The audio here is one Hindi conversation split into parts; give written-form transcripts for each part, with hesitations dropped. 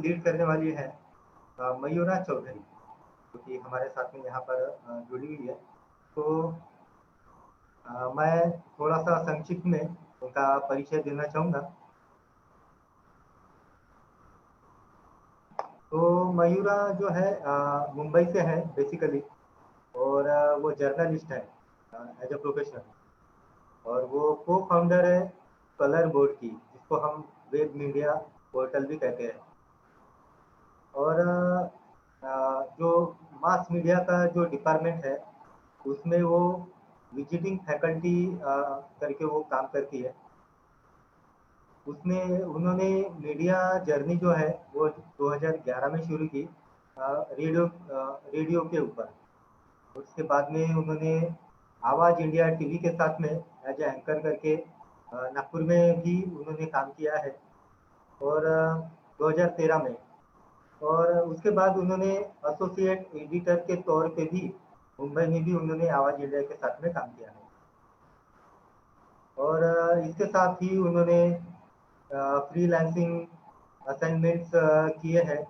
लीड करने वाली है मयूरा चौधरी, जो कि हमारे साथ में यहाँ पर जुड़ी हुई है। तो मैं थोड़ा सा संक्षिप्त में उनका परिचय देना चाहूँगा। तो मयूरा जो है मुंबई से है बेसिकली, और वो जर्नलिस्ट है एज अ प्रोफेशनल, और वो को फाउंडर है कलर बोर्ड की, जिसको हम वेब मीडिया पोर्टल भी कहते हैं। और जो मास मीडिया का जो डिपार्टमेंट है उसमें वो विजिटिंग फैकल्टी करके वो काम करती है। उसमें उन्होंने मीडिया जर्नी जो है वो 2011 में शुरू की रेडियो के ऊपर। उसके बाद में उन्होंने आवाज़ इंडिया टीवी के साथ में एज एंकर करके नागपुर में भी उन्होंने काम किया है, और 2013 में। और उसके बाद उन्होंने एसोसिएट एडिटर के तौर पे भी मुंबई में भी उन्होंने आवाज़ इंडिया के साथ में काम किया है। और इसके साथ ही उन्होंने फ्रीलांसिंग असाइनमेंट्स किए हैं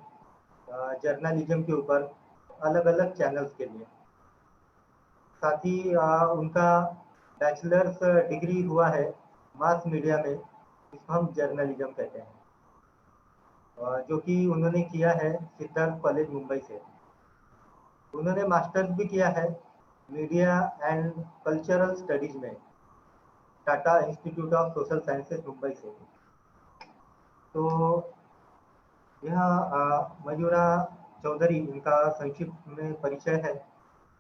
जर्नलिज्म के ऊपर अलग अलग चैनल्स के लिए। साथ ही उनका बैचलर्स डिग्री हुआ है मास मीडिया में, जिसको हम जर्नलिज्म कहते हैं, जो कि उन्होंने किया है सिद्धार्थ कॉलेज मुंबई से। उन्होंने मास्टर्स भी किया है मीडिया एंड कल्चरल स्टडीज में Tata institute of social sciences Mumbai से। तो यह मयूरा चौधरी इनका संक्षिप्त में परिचय है,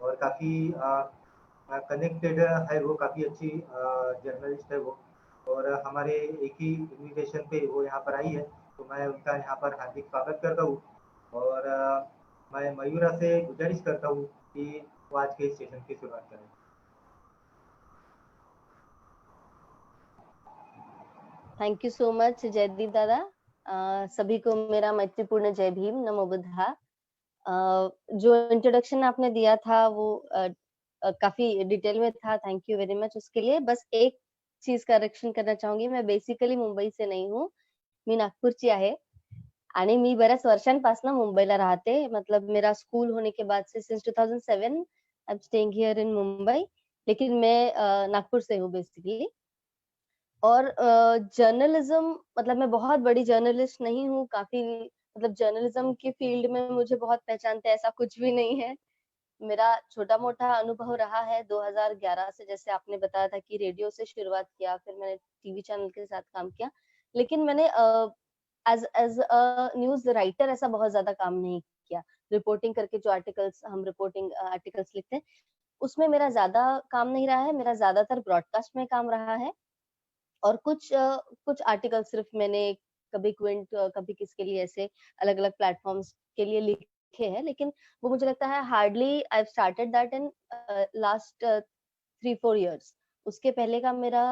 और काफ़ी कनेक्टेड है वो, काफ़ी अच्छी जर्नलिस्ट है वो। और हमारे एक ही इन्विटेशन पे वो यहाँ पर आई है, तो मैं उनका यहाँ पर हार्दिक स्वागत करता हूँ। और मैं मयूरा से गुजारिश करता हूँ कि वो आज के सेशन की शुरुआत करें। Thank you so much Jaydeep dada. सभी को मेरा मैत्रीपूर्ण जय भीम, नमो बुद्धा। जो इंट्रोडक्शन आपने दिया था वो काफी डिटेल में था, थैंक यू वेरी मच उसके लिए। बस एक चीज करेक्शन करना चाहूंगी, मैं बेसिकली मुंबई से नाही हूँ, मी नागपूरची आहे आणि मी बऱ्याच वर्षांपासून मुंबईला राहते। मतलब मेरा स्कूल होने के बाद से since 2007 I am staying here in Mumbai, लेकिन मैं नागपुर से हूँ बेसिकली। और जर्नलिज्म, मतलब मैं बहुत बड़ी जर्नलिस्ट नहीं हूँ, काफी मतलब जर्नलिज्म की फील्ड में मुझे बहुत पहचानते हैं ऐसा कुछ भी नहीं है। मेरा छोटा मोटा अनुभव रहा है 2011 से, जैसे आपने बताया था कि रेडियो से शुरुआत किया, फिर मैंने टीवी चैनल के साथ काम किया, लेकिन मैंने as as a news writer ऐसा बहुत ज्यादा काम नहीं किया। रिपोर्टिंग करके जो आर्टिकल्स, हम रिपोर्टिंग आर्टिकल्स लिखते हैं, उसमें मेरा ज्यादा काम नहीं रहा है। मेरा ज्यादातर ब्रॉडकास्ट में काम रहा है, और कुछ आर्टिकल सिर्फ मैंने कभी क्विंट, कभी किसके लिए ऐसे अलग अलग प्लेटफॉर्म्स के लिए लिखे हैं, लेकिन वो मुझे लगता है hardly I started that in last 3-4 years. उसके पहले का मेरा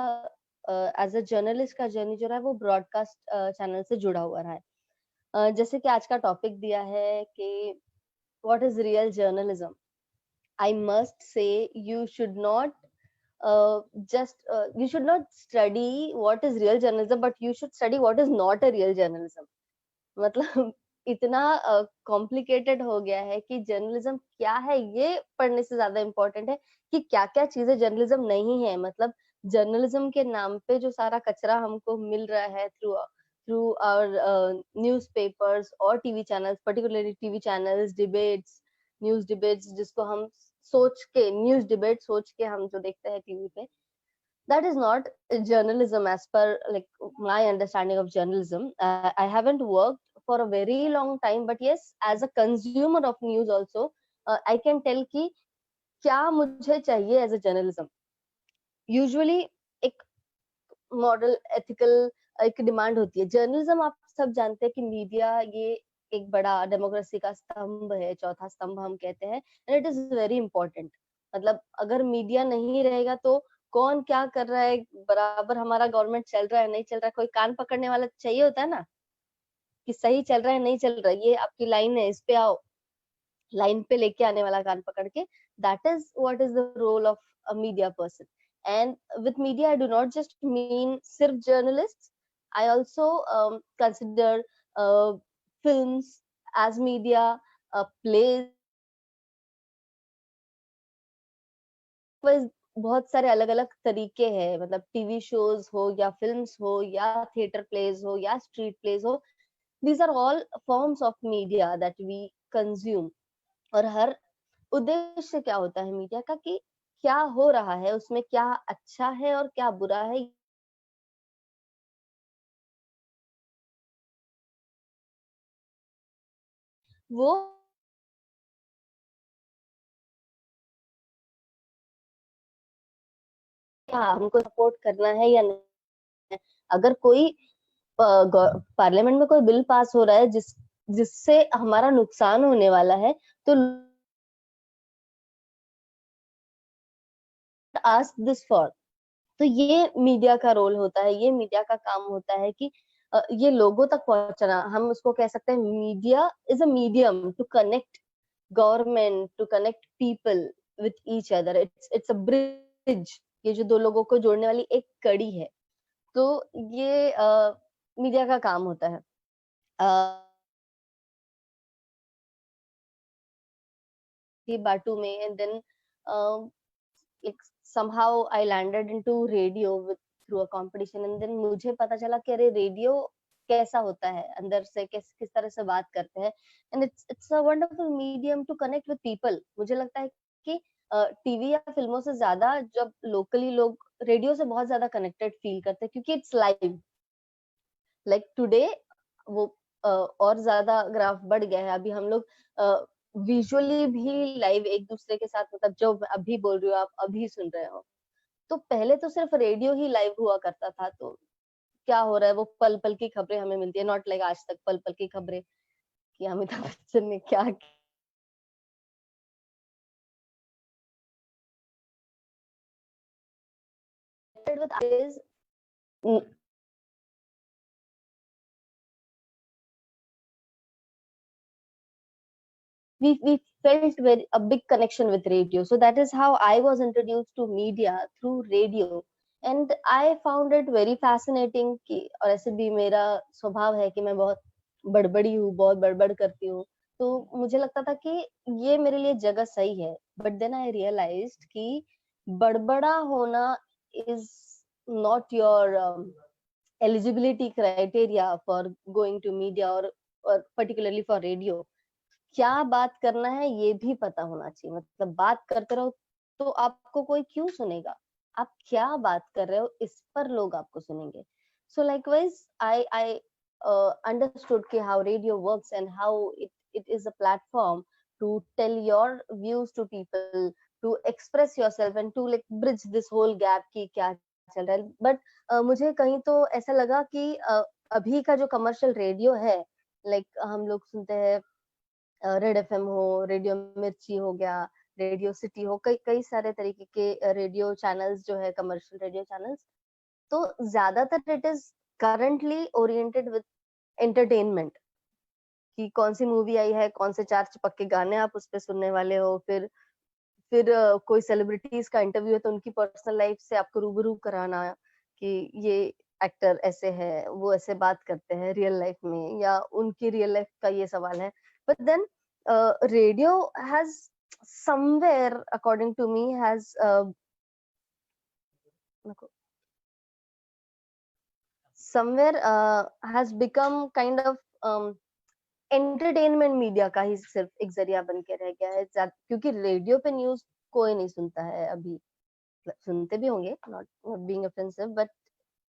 एज अ जर्नलिस्ट का जर्नी जो रहा है वो ब्रॉडकास्ट चैनल से जुड़ा हुआ रहा है। जैसे कि आज का टॉपिक दिया है कि what is real journalism, I must say you should not you should not study what is real journalism, but you should study what is not a real journalism. मतलब इतना कॉम्प्लिकेटेड हो गया है कि जर्नलिज्म क्या है ये पढ़ने से ज्यादा इम्पोर्टेंट है कि क्या क्या चीजें जर्नलिज्म नहीं है। मतलब जर्नलिज्म के नाम पे जो सारा कचरा हमको मिल रहा है थ्रू थ्रू आवर न्यूज़पेपर्स और TV channels, particularly TV channels, debates, news debates, जिसको हम सोच के, न्यूज डिबेट सोच के हम जो देखते हैं टीवी पे, that is not journalism as per like my understanding of journalism. I haven't worked for a very long time, but yes, as a consumer of news also, I can tell कि क्या मुझे चाहिए as a journalism. Usually एक मॉडल एथिकल एक डिमांड होती है। जर्नलिज्म आप सब जानते हैं कि मीडिया ये एक बड़ा डेमोक्रेसी का स्तंभ है, चौथा स्तंभ हम कहते हैं, and it is very important. मतलब अगर मीडिया नहीं रहेगा तो कौन क्या कर रहा है, बराबर हमारा गवर्नमेंट चल रहा है नहीं चल रहा है, कोई कान पकड़ने वाला चाहिए होता है ना, कि सही चल रहा है नहीं चल रहा है, ये आपकी लाइन है, इस पे आओ, लाइन पे लेके आने वाला कान पकड़ के। That is what is the role of a media person. And with media I do not just mean सिर्फ journalist, I also consider films, as media, plays, बहुत सारे अलग-अलग तरीके हैं, मतलब टीवी शोज़ हो या फ़िल्म्स हो या थिएटर प्लेस हो या स्ट्रीट प्लेस हो, these are all forms of media that we consume। और हर उद्देश्य क्या होता है मीडिया का कि क्या हो रहा है, उसमें क्या अच्छा है और क्या बुरा है, वो क्या हमको सपोर्ट करना है या नहीं। अगर कोई पार्लियामेंट में कोई बिल पास हो रहा है जिससे हमारा नुकसान होने वाला है, तो आस्क दिस फॉर। तो ये मीडिया का रोल होता है, ये मीडिया का काम होता है कि ये लोगों तक पहुंचना। हम उसको कह सकते हैं media is a medium to connect government, to connect people with each other. It's a bridge, ये जो दो लोगों को जोड़ने वाली एक कड़ी है। तो ये मीडिया का काम होता है। बाटू में and then like somehow I landed into radio with through a competition and then मुझे पता चला कि अरे रेडियो कैसा होता है, अंदर से किस तरह से बात करते हैं। And it's a wonderful medium to connect with people. मुझे लगता है कि टीवी या फिल्मों से ज्यादा जब लोकली लोग रेडियो से बहुत ज्यादा कनेक्टेड फील करते हैं, क्योंकि इट्स लाइव। लाइक टुडे वो और ज्यादा ग्राफ बढ़ गया है। अभी हम लोग विजुअली भी लाइव एक दूसरे के साथ, मतलब जो अभी बोल रही हो आप अभी सुन रहे हो। तो पहले तो सिर्फ रेडियो ही लाइव हुआ करता था, तो क्या हो रहा है वो पल पल की खबरें हमें मिलती है। नॉट लाइक आज तक पल पल की खबरें कि अमिताभ बच्चन ने क्या is we felt very a big connection with radio. So that is how I was introduced to media through radio, and I found it very fascinating कि और ऐसे भी मेरा स्वभाव है कि मैं बहुत बड़बड़ी हूँ, बहुत बड़बड़ करती हूँ। तो मुझे लगता था कि ये मेरे लिए जगह सही है, बट देन आई रियलाइज्ड कि बड़बड़ा होना is not your eligibility criteria for going to media or particularly for radio। क्या बात करना है ये भी पता होना चाहिए। मतलब बात करते रहो तो आपको कोई क्यों सुनेगा, आप क्या बात कर रहे हो इस पर लोग आपको सुनेंगे। सो लाइकवाइज आई understood कि how radio works and how it is a platform to tell your views to people, to express yourself and to like bridge this whole gap कि क्या चल रहा है। बट मुझे कहीं तो ऐसा लगा कि अभी का जो कमर्शियल रेडियो है, लाइक हम लोग सुनते हैं रेड एफएम हो, रेडियो मिर्ची हो गया, रेडियो सिटी हो, कई कई सारे तरीके के रेडियो चैनल्स जो है, कमर्शियल रेडियो चैनल्स। तो ज्यादातर it is currently oriented with entertainment कि कौन सी मूवी आई है, कौन से चार चपक्के गाने आप उस पे सुनने वाले हो। फिर कोई सेलिब्रिटीज का इंटरव्यू है तो उनकी पर्सनल लाइफ से आपको रूबरू कराना कि ये एक्टर ऐसे है, वो ऐसे बात करते हैं रियल लाइफ में, या उनकी रियल लाइफ का ये सवाल है। But then radio has somewhere according to me has become kind of entertainment media का ही सिर्फ एक जरिया बन के रह गया है। क्योंकि रेडियो पे न्यूज कोई नहीं सुनता है अभी। सुनते भी होंगे, not being offensive, but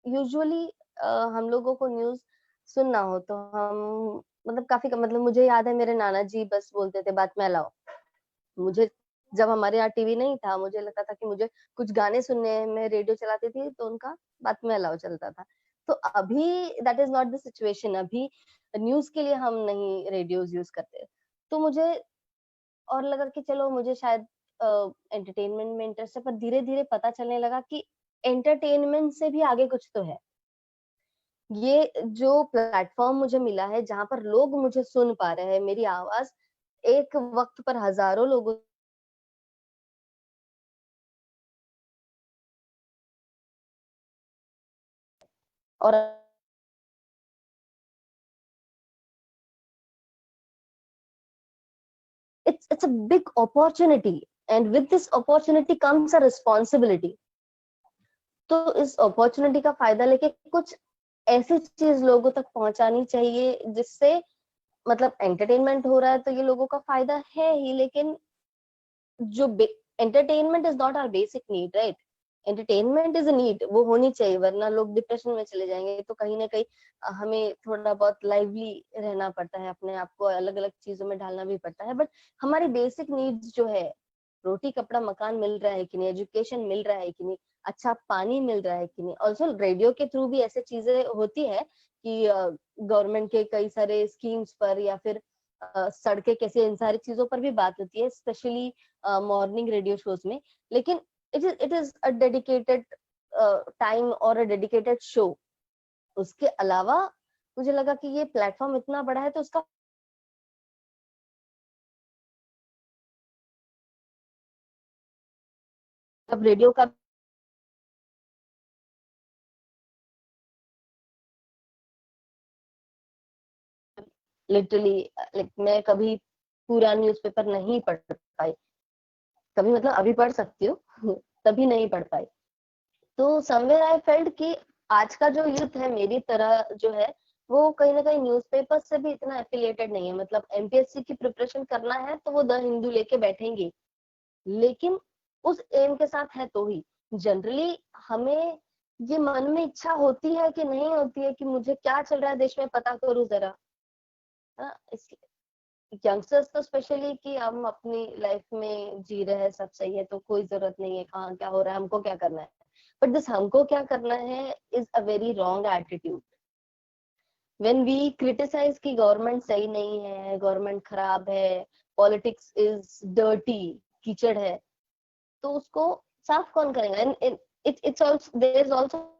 usually हम लोगों को न्यूज सुनना हो तो हम मतलब काफी मतलब मुझे याद है मेरे नाना जी बस बोलते थे बात में लाओ। मुझे जब हमारे यहाँ टीवी नहीं था, मुझे लगता था कि मुझे कुछ गाने सुनने हैं, मैं रेडियो चलाती थी तो उनका बात में अलाउ चलता था। तो अभी that is not the situation. अभी न्यूज के लिए हम नहीं रेडियोज यूज करते। तो मुझे और लगा कि चलो मुझे शायद एंटरटेनमेंट में इंटरेस्ट है, पर धीरे धीरे पता चलने लगा कि एंटरटेनमेंट से भी आगे कुछ तो है। ये जो प्लेटफॉर्म मुझे मिला है जहां पर लोग मुझे सुन पा रहे हैं, मेरी आवाज एक वक्त पर हजारों लोगों और it's a big opportunity, and with this opportunity comes a responsibility. तो इस अपॉर्चुनिटी का फायदा लेके कुछ ऐसी चीज लोगों तक पहुंचानी चाहिए जिससे मतलब एंटरटेनमेंट हो रहा है तो ये लोगों का फायदा है ही, लेकिन जो entertainment is not our basic need, right? Entertainment is a need, वो होनी चाहिए, वरना लोग डिप्रेशन में चले जाएंगे। तो कहीं ना कहीं हमें थोड़ा बहुत लाइवली रहना पड़ता है, अपने आप को अलग अलग चीजों में ढालना भी पड़ता है, बट हमारी बेसिक नीड्स जो है, रोटी कपड़ा मकान मिल रहा है कि नहीं, एजुकेशन मिल रहा है कि नहीं, अच्छा पानी मिल रहा है कि नहीं। ऑल्सो रेडियो के थ्रू भी ऐसे चीजें होती है कि गवर्नमेंट के कई सारे स्कीम्स पर या फिर सड़कें कैसे, इन सारी चीजों पर भी बात होती है, स्पेशली मॉर्निंग रेडियो शोज में। लेकिन it is a dedicated time और a dedicated show। उसके अलावा मुझे लगा कि ये प्लेटफॉर्म इतना बड़ा है तो उसका अब रेडियो का लिटरली लाइक मैं कभी पूरा न्यूज़पेपर नहीं पढ़ पाई, कभी मतलब अभी पढ़ सकती हूँ तभी नहीं पढ़ पाई। तो समवेयर आई फेल्ट कि आज का जो यूथ है मेरी तरह जो है, वो कहीं ना कहीं न्यूज़पेपर से भी इतना एफिलिएटेड नहीं है। मतलब एमपीएससी की प्रिपरेशन करना है तो वो द हिंदू लेके बैठेंगे, लेकिन उस एम के साथ है तो ही। जनरली हमें ये मन में इच्छा होती है कि नहीं होती है कि मुझे क्या चल रहा है देश में पता करूं जरा। यंगस्टर्स तो स्पेशली कि हम अपनी लाइफ में जी रहे हैं, सब सही है तो कोई जरूरत नहीं है कहाँ क्या हो रहा है, हमको क्या करना है। बट दिस हमको क्या करना है is a very wrong attitude. When we criticise कि गवर्नमेंट सही नहीं है, गवर्नमेंट खराब है, पॉलिटिक्स इज डर्टी, कीचड़ है, तो उसको साफ कौन करेगा? And it's also there is also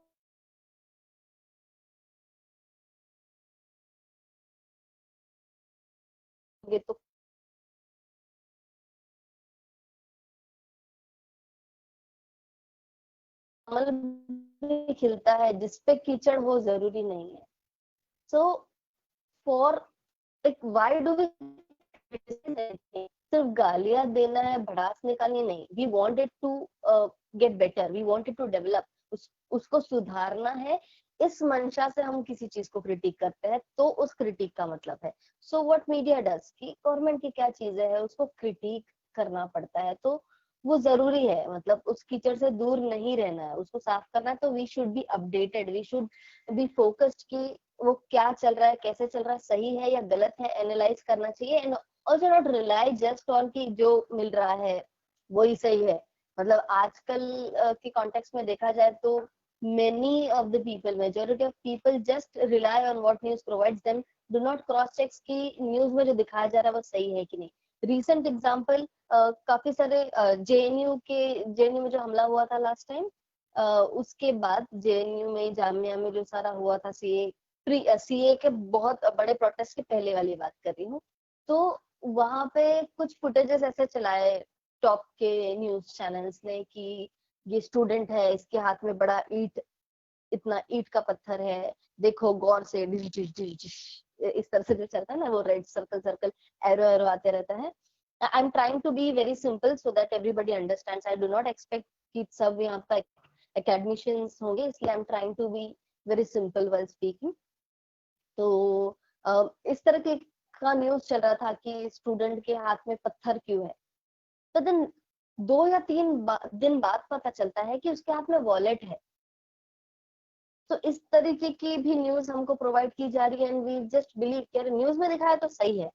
तो कमल भी खिलता है, जिसपे कीचड़ हो जरूरी नहीं है। So for like why do we सिर्फ गालियां देना है, भड़ास निकालनी नहीं। We wanted to get better, we wanted to develop, उसको सुधारना है। इस मंशा से हम किसी चीज को क्रिटिक करते हैं तो उस क्रिटिक का मतलब है सो व्हाट मीडिया डज कि गवर्नमेंट की क्या चीजें है उसको क्रिटिक करना पड़ता है, तो वो जरूरी है। मतलब उस कीचड़ से दूर नहीं रहना है, उसको साफ करना है। तो we should be updated, we should be focused कि वो क्या चल रहा है, कैसे चल रहा है, सही है या गलत है, एनालाइज करना चाहिए। And also not rely just on कि जो मिल रहा है वही सही है। मतलब आजकल के कॉन्टेक्स्ट में देखा जाए तो many of the people, majority of people just rely on what news provides them, do not cross checks कि न्यूज में जो दिखाया जा रहा है वो सही है कि नहीं। रिसेंट एग्जांपल काफी सारे जेएनयू में जो हमला हुआ था लास्ट टाइम, उसके बाद जेएनयू में जामिया में जो सारा हुआ था सीए के बहुत बड़े प्रोटेस्ट के पहले वाली बात कर रही हूँ। तो वहां पे कुछ फुटेजेस ऐसे चलाए टॉप के न्यूज चैनल्स ने कि ये स्टूडेंट है, इसके हाथ में बड़ा ईट, इतना ईट का पत्थर है, देखो गौर से, डिश डिश डिश डिश, इस तरह से जो चलता है ना, वो red circle circle arrow arrow आते रहता है। I am trying to be very simple so that everybody understands. I do not expect कि सब यहाँ पर एकेडमिशियंस होंगे, इसलिए I am trying to be very simple while speaking. तो इस तरह के का न्यूज चल रहा था कि स्टूडेंट के हाथ में पत्थर क्यों है। तो दिन 2 या 3 दिन बाद पता चलता है कि उसके हाथ में वॉलेट है। तो इस तरीके की भी न्यूज हमको प्रोवाइड की जा रही है एंड वी जस्ट बिलीव कि न्यूज में दिखाया तो सही है,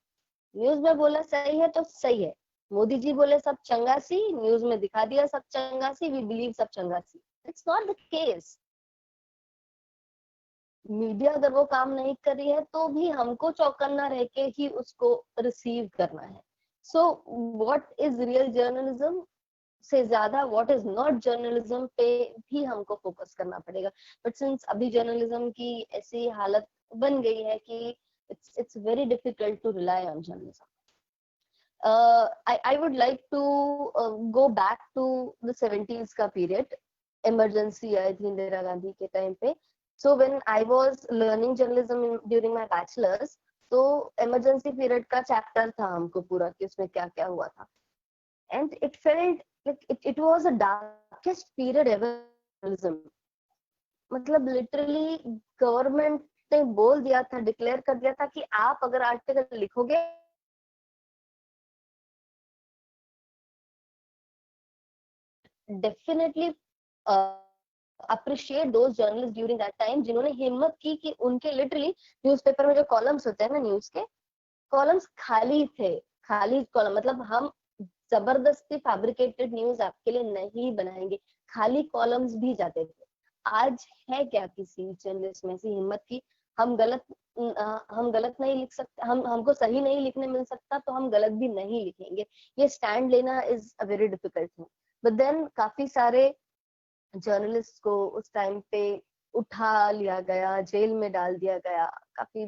न्यूज में बोला सही है तो सही है। मोदी जी बोले सब चंगासी, न्यूज में दिखा दिया सब चंगासी, वी बिलीव सब चंगासी। It's not the case. Media अगर वो काम नहीं कर रही है तो भी हमको चौकन्ना रह के ही उसको रिसीव करना है। So what is real journalism से ज्यादा व्हाट इज नॉट जर्नलिज्म पे भी हमको फोकस करना पड़ेगा। बट सिंस अभी जर्नलिज्म की ऐसी हालत बन गई है कि it's very difficult to rely on journalism. I would like to go back to the 70s का period, emergency आई थी इंदिरा गांधी के टाइम पे। So when I was learning journalism during my bachelor's, तो इमरजेंसी पीरियड का चैप्टर था हमको पूरा कि उसमें क्या क्या हुआ था, and it felt like it was the darkest period ever. मतलब लिटरली गवर्नमेंट ने बोल दिया था, डिक्लेयर कर दिया था कि आप अगर आर्टिकल लिखोगे definitely appreciate those journalist during that time जिन्होंने हिम्मत की कि उनके लिटरली न्यूज़पेपर में जो कॉलम्स होते हैं ना न्यूज के, कॉलम्स खाली थे, खाली कॉलम, मतलब हम जबरदस्ती फैब्रिकेटेड न्यूज आपके लिए नहीं बनाएंगे, खाली कॉलम्स भी जाते थे। आज है क्या किसी जर्नलिस्ट में ऐसी हिम्मत की हम गलत नहीं लिख सकते, हमको सही नहीं लिखने मिल सकता तो हम गलत भी नहीं लिखेंगे, ये स्टैंड लेना is a very difficult thing. But then काफी सारे जर्नलिस्ट को उस टाइम पे उठा लिया गया, जेल में डाल दिया गया, काफी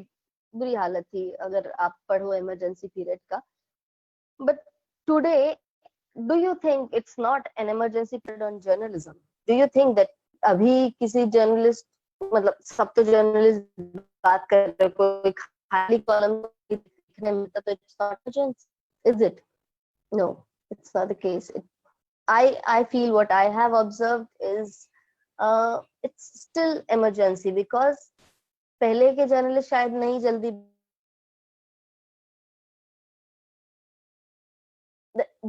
बुरी हालत थी अगर आप पढ़ो इमरजेंसी पीरियड का। But today do you think it's not an emergency period on journalism? Do you think that अभी किसी जर्नलिस्ट, मतलब सब तो जर्नलिस्ट बात कर रहे, कोई खाली कॉलम लिखने मिलता तो it's not emergency, is it? No, it's not the case. I feel what I have observed is it's still emergency because पहले के जर्नलिस्ट शायद नहीं जल्दी,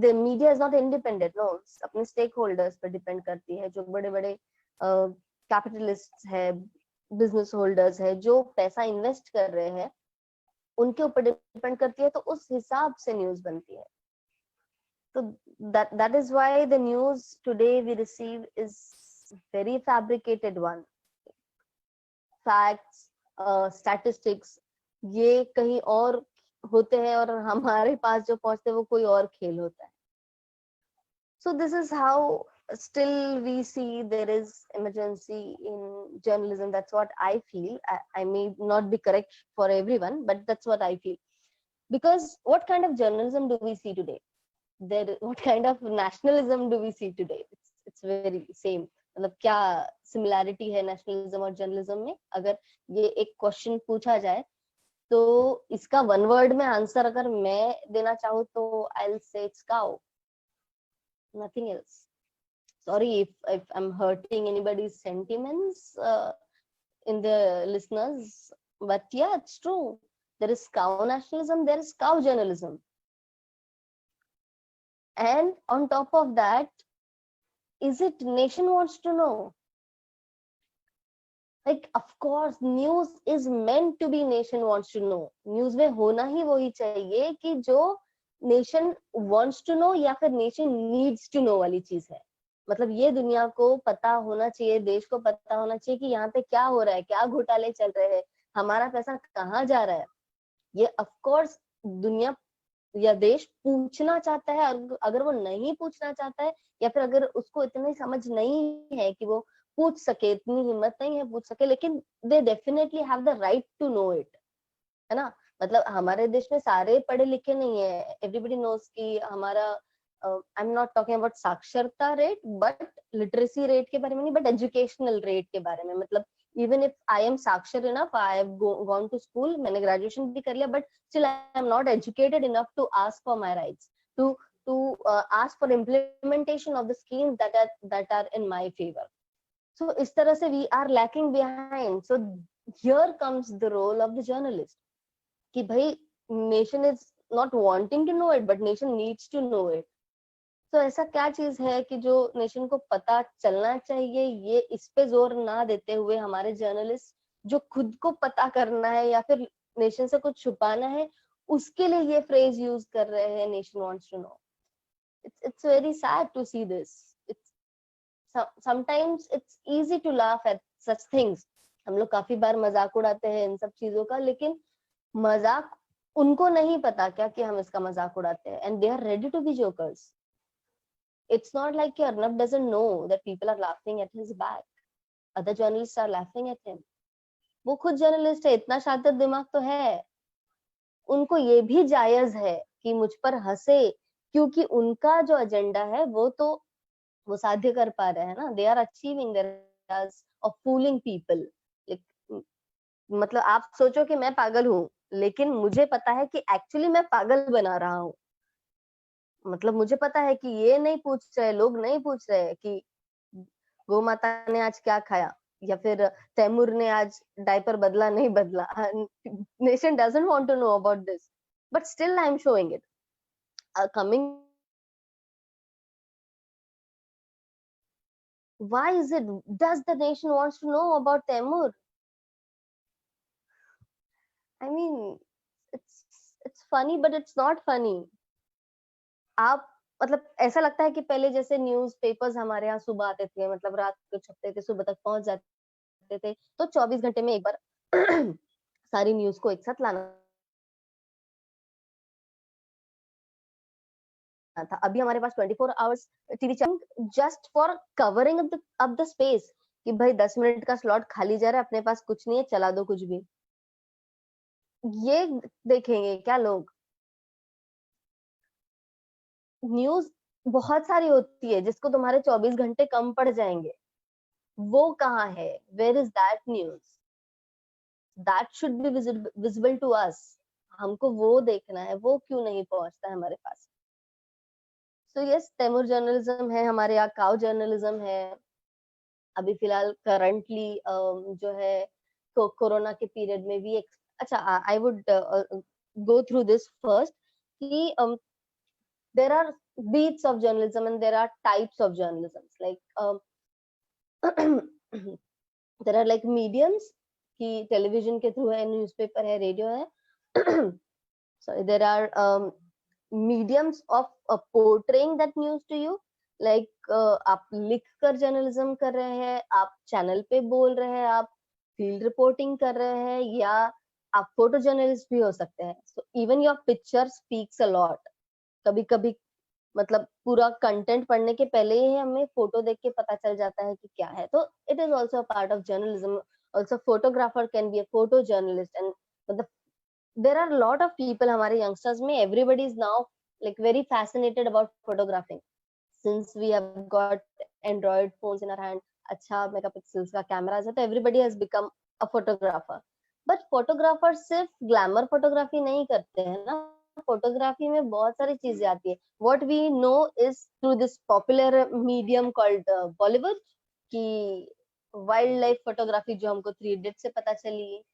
the media is not independent, no, अपने स्टेक होल्डर्स पर डिपेंड करती है, जो बड़े बड़े कैपिटलिस्ट है, बिजनेस होल्डर्स है, जो पैसा इन्वेस्ट कर रहे हैं, उनके ऊपर डिपेंड करती है, तो उस हिसाब से न्यूज बनती है। So that is why the news today we receive is very fabricated one. Facts, statistics, ये कहीं और होते हैं और हमारे पास जो पहुंचते हैं वो कोई और खेल होता है। So this is how still we see there is emergency in journalism. That's what I feel. I may not be correct for everyone, but that's what I feel. Because what kind of journalism do we see today? What kind of nationalism do we see today? It's very same. मतलब क्या सिमिलैरिटी है नेशनलिज्म और जर्नलिज्म में? अगर ये एक क्वेश्चन पूछा जाए तो इसका वन वर्ड में आंसर अगर मैं देना चाहूँ तो I will say it's cow, nothing else. Sorry if I'm hurting anybody's sentiments in the listeners, but yeah, it's true. There is cow nationalism, there is cow journalism. And on top of that, is it nation wants to know? Like, of course, news is meant to be nation wants to know. News में होना ही वही चाहिए कि जो nation wants to know या फिर nation needs to know वाली चीज है। मतलब ये दुनिया को पता होना चाहिए, देश को पता होना चाहिए कि यहाँ पे क्या हो रहा है, क्या घोटाले चल रहे हैं, हमारा पैसा कहाँ जा रहा है। ये of course दुनिया या देश पूछना चाहता है, अगर वो नहीं पूछना चाहता है या फिर अगर उसको इतनी समझ नहीं है कि वो पूछ सके, इतनी हिम्मत नहीं है पूछ सके, लेकिन they definitely have the right to know it, है ना। मतलब हमारे देश में सारे पढ़े लिखे नहीं है, एवरीबडी नोज कि हमारा I am not talking about साक्षरता रेट बट लिटरेसी रेट के बारे में नहीं, बट एजुकेशनल रेट के बारे में। मतलब even if I am साक्षर enough, I have gone to school, मैंने graduation भी कर लिया, but still I am not educated enough to ask for my rights, to ask for implementation of the schemes that are in my favor. So इस तरह से we are lacking behind. So here comes the role of the journalist कि भाई nation is not wanting to know it, but nation needs to know it. तो ऐसा क्या चीज है कि जो नेशन को पता चलना चाहिए, ये इस पे जोर ना देते हुए हमारे जर्नलिस्ट जो खुद को पता करना है या फिर नेशन से कुछ छुपाना है, उसके लिए ये फ्रेज यूज कर रहे हैं, nation wants to know. It's very sad to see this. Sometimes it's easy to laugh at such things. हम लोग काफी बार मजाक उड़ाते हैं इन सब चीजों का, लेकिन मजाक उनको नहीं पता क्या कि हम इसका मजाक उड़ाते हैं, and they are ready to be jokers. It's not like Arnab doesn't know that people are laughing at his back. Other journalists are laughing at him. वो खुद जर्नलिस्ट है, इतना शातिर दिमाग तो है, उनको ये भी जायज है कि मुझ पर हंसे, क्योंकि उनका जो एजेंडा है वो तो वो साध्य कर पा रहे हैं ना। They are achieving their of fooling people. मतलब आप सोचो कि मैं पागल हूँ लेकिन मुझे पता है कि एक्चुअली मैं पागल बना रहा हूँ। मतलब मुझे पता है कि ये नहीं पूछ रहे, लोग नहीं पूछ रहे कि गौ माता ने आज क्या खाया या फिर तैमूर ने आज डायपर बदला नहीं बदला। Nation doesn't want to know about this, but still I am showing it. Coming, why is it, does the nation wants to know about Taimur? I mean, it's funny but it's not funny. आप मतलब ऐसा लगता है कि पहले जैसे न्यूज़पेपर्स हमारे यहाँ सुबह आते थे, मतलब रात को छपते थे, सुबह तक पहुंच जाते थे, तो 24 घंटे में एक बार सारी न्यूज़ को एक साथ लाना था। अभी हमारे पास 24 hours TV channel just for covering up the space, कि भाई 10 मिनट का स्लॉट खाली जा रहा है, अपने पास कुछ नहीं है, चला दो कुछ भी। ये देखेंगे क्या लोग? न्यूज़ बहुत सारी होती है जिसको तुम्हारे 24 घंटे कम पड़ जाएंगे। वो कहाँ है? Where is that news? That should be visible to us. हमको वो देखना है, वो क्यों नहीं पहुंचता है हमारे पास? सो यस, तैमूर जर्नलिज्म है हमारे यहाँ, काउ जर्नलिज्म है। अभी फिलहाल करंटली जो है कोरोना के पीरियड में भी अच्छा, I would go through this first कि there are beats of journalism and there are types of journalism, like there are like mediums कि टेलीविजन के थ्रू है, न्यूज़पेपर है, रेडियो है। sorry, there are mediums of portraying that news to you, like आप लिख कर जर्नलिज्म कर रहे हैं, आप चैनल पे बोल रहे हैं, आप फील्ड रिपोर्टिंग कर रहे हैं, या आप फोटो जर्नलिस्ट भी हो सकते हैं। So even your picture speaks a lot. कभी कभी मतलब पूरा कंटेंट पढ़ने के पहले ही हमें फोटो देख के पता चल जाता है कि क्या है। तो it is also part of journalism. Also photographer can be a photo journalist, and मतलब there are lot of people हमारे यंगस्टर्स में, everybody is now like very fascinated about photographing since we have got Android phones in our hand, अच्छा मेगापिक्सल्स का कैमरा है, तो everybody has become a photographer। But photographer सिर्फ ग्लैमर फोटोग्राफी नहीं करते हैं ना, फोटोग्राफी में बहुत सारी चीजें आती है। What we know is through this popular medium called Bollywood, कि वाइल्ड लाइफ फोटोग्राफी जो हमको 3 इडियट से पता चली,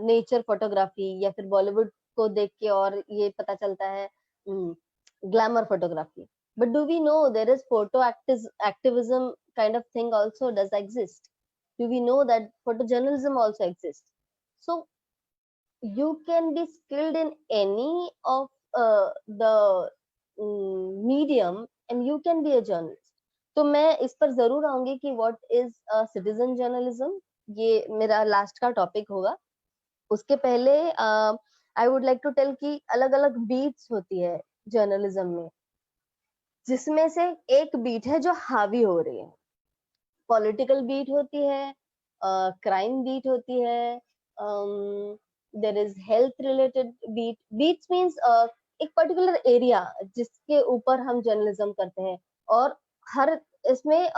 नेचर फोटोग्राफी, या फिर बॉलीवुड को देख के और ये पता चलता है glamour photography. But do we know there is photo activism kind of thing also does exist? Do we know that photojournalism also exists? So you can be skilled in any of the medium and you can be a journalist। तो मैं इस पर जरूर आऊंगी कि व्हाट इज सिटीजन जर्नलिज्म, ये मेरा लास्ट का टॉपिक होगा। उसके पहले I would like to tell कि अलग अलग बीट्स होती है जर्नलिज्म में, जिसमें से एक बीट है जो हावी हो रही है। पॉलिटिकल बीट होती है, क्राइम बीट होती है, there is health related beat. Beats means एक पर्टिकुलर एरिया जिसके ऊपर हम जर्नलिज्म करते हैं, और हर इसमें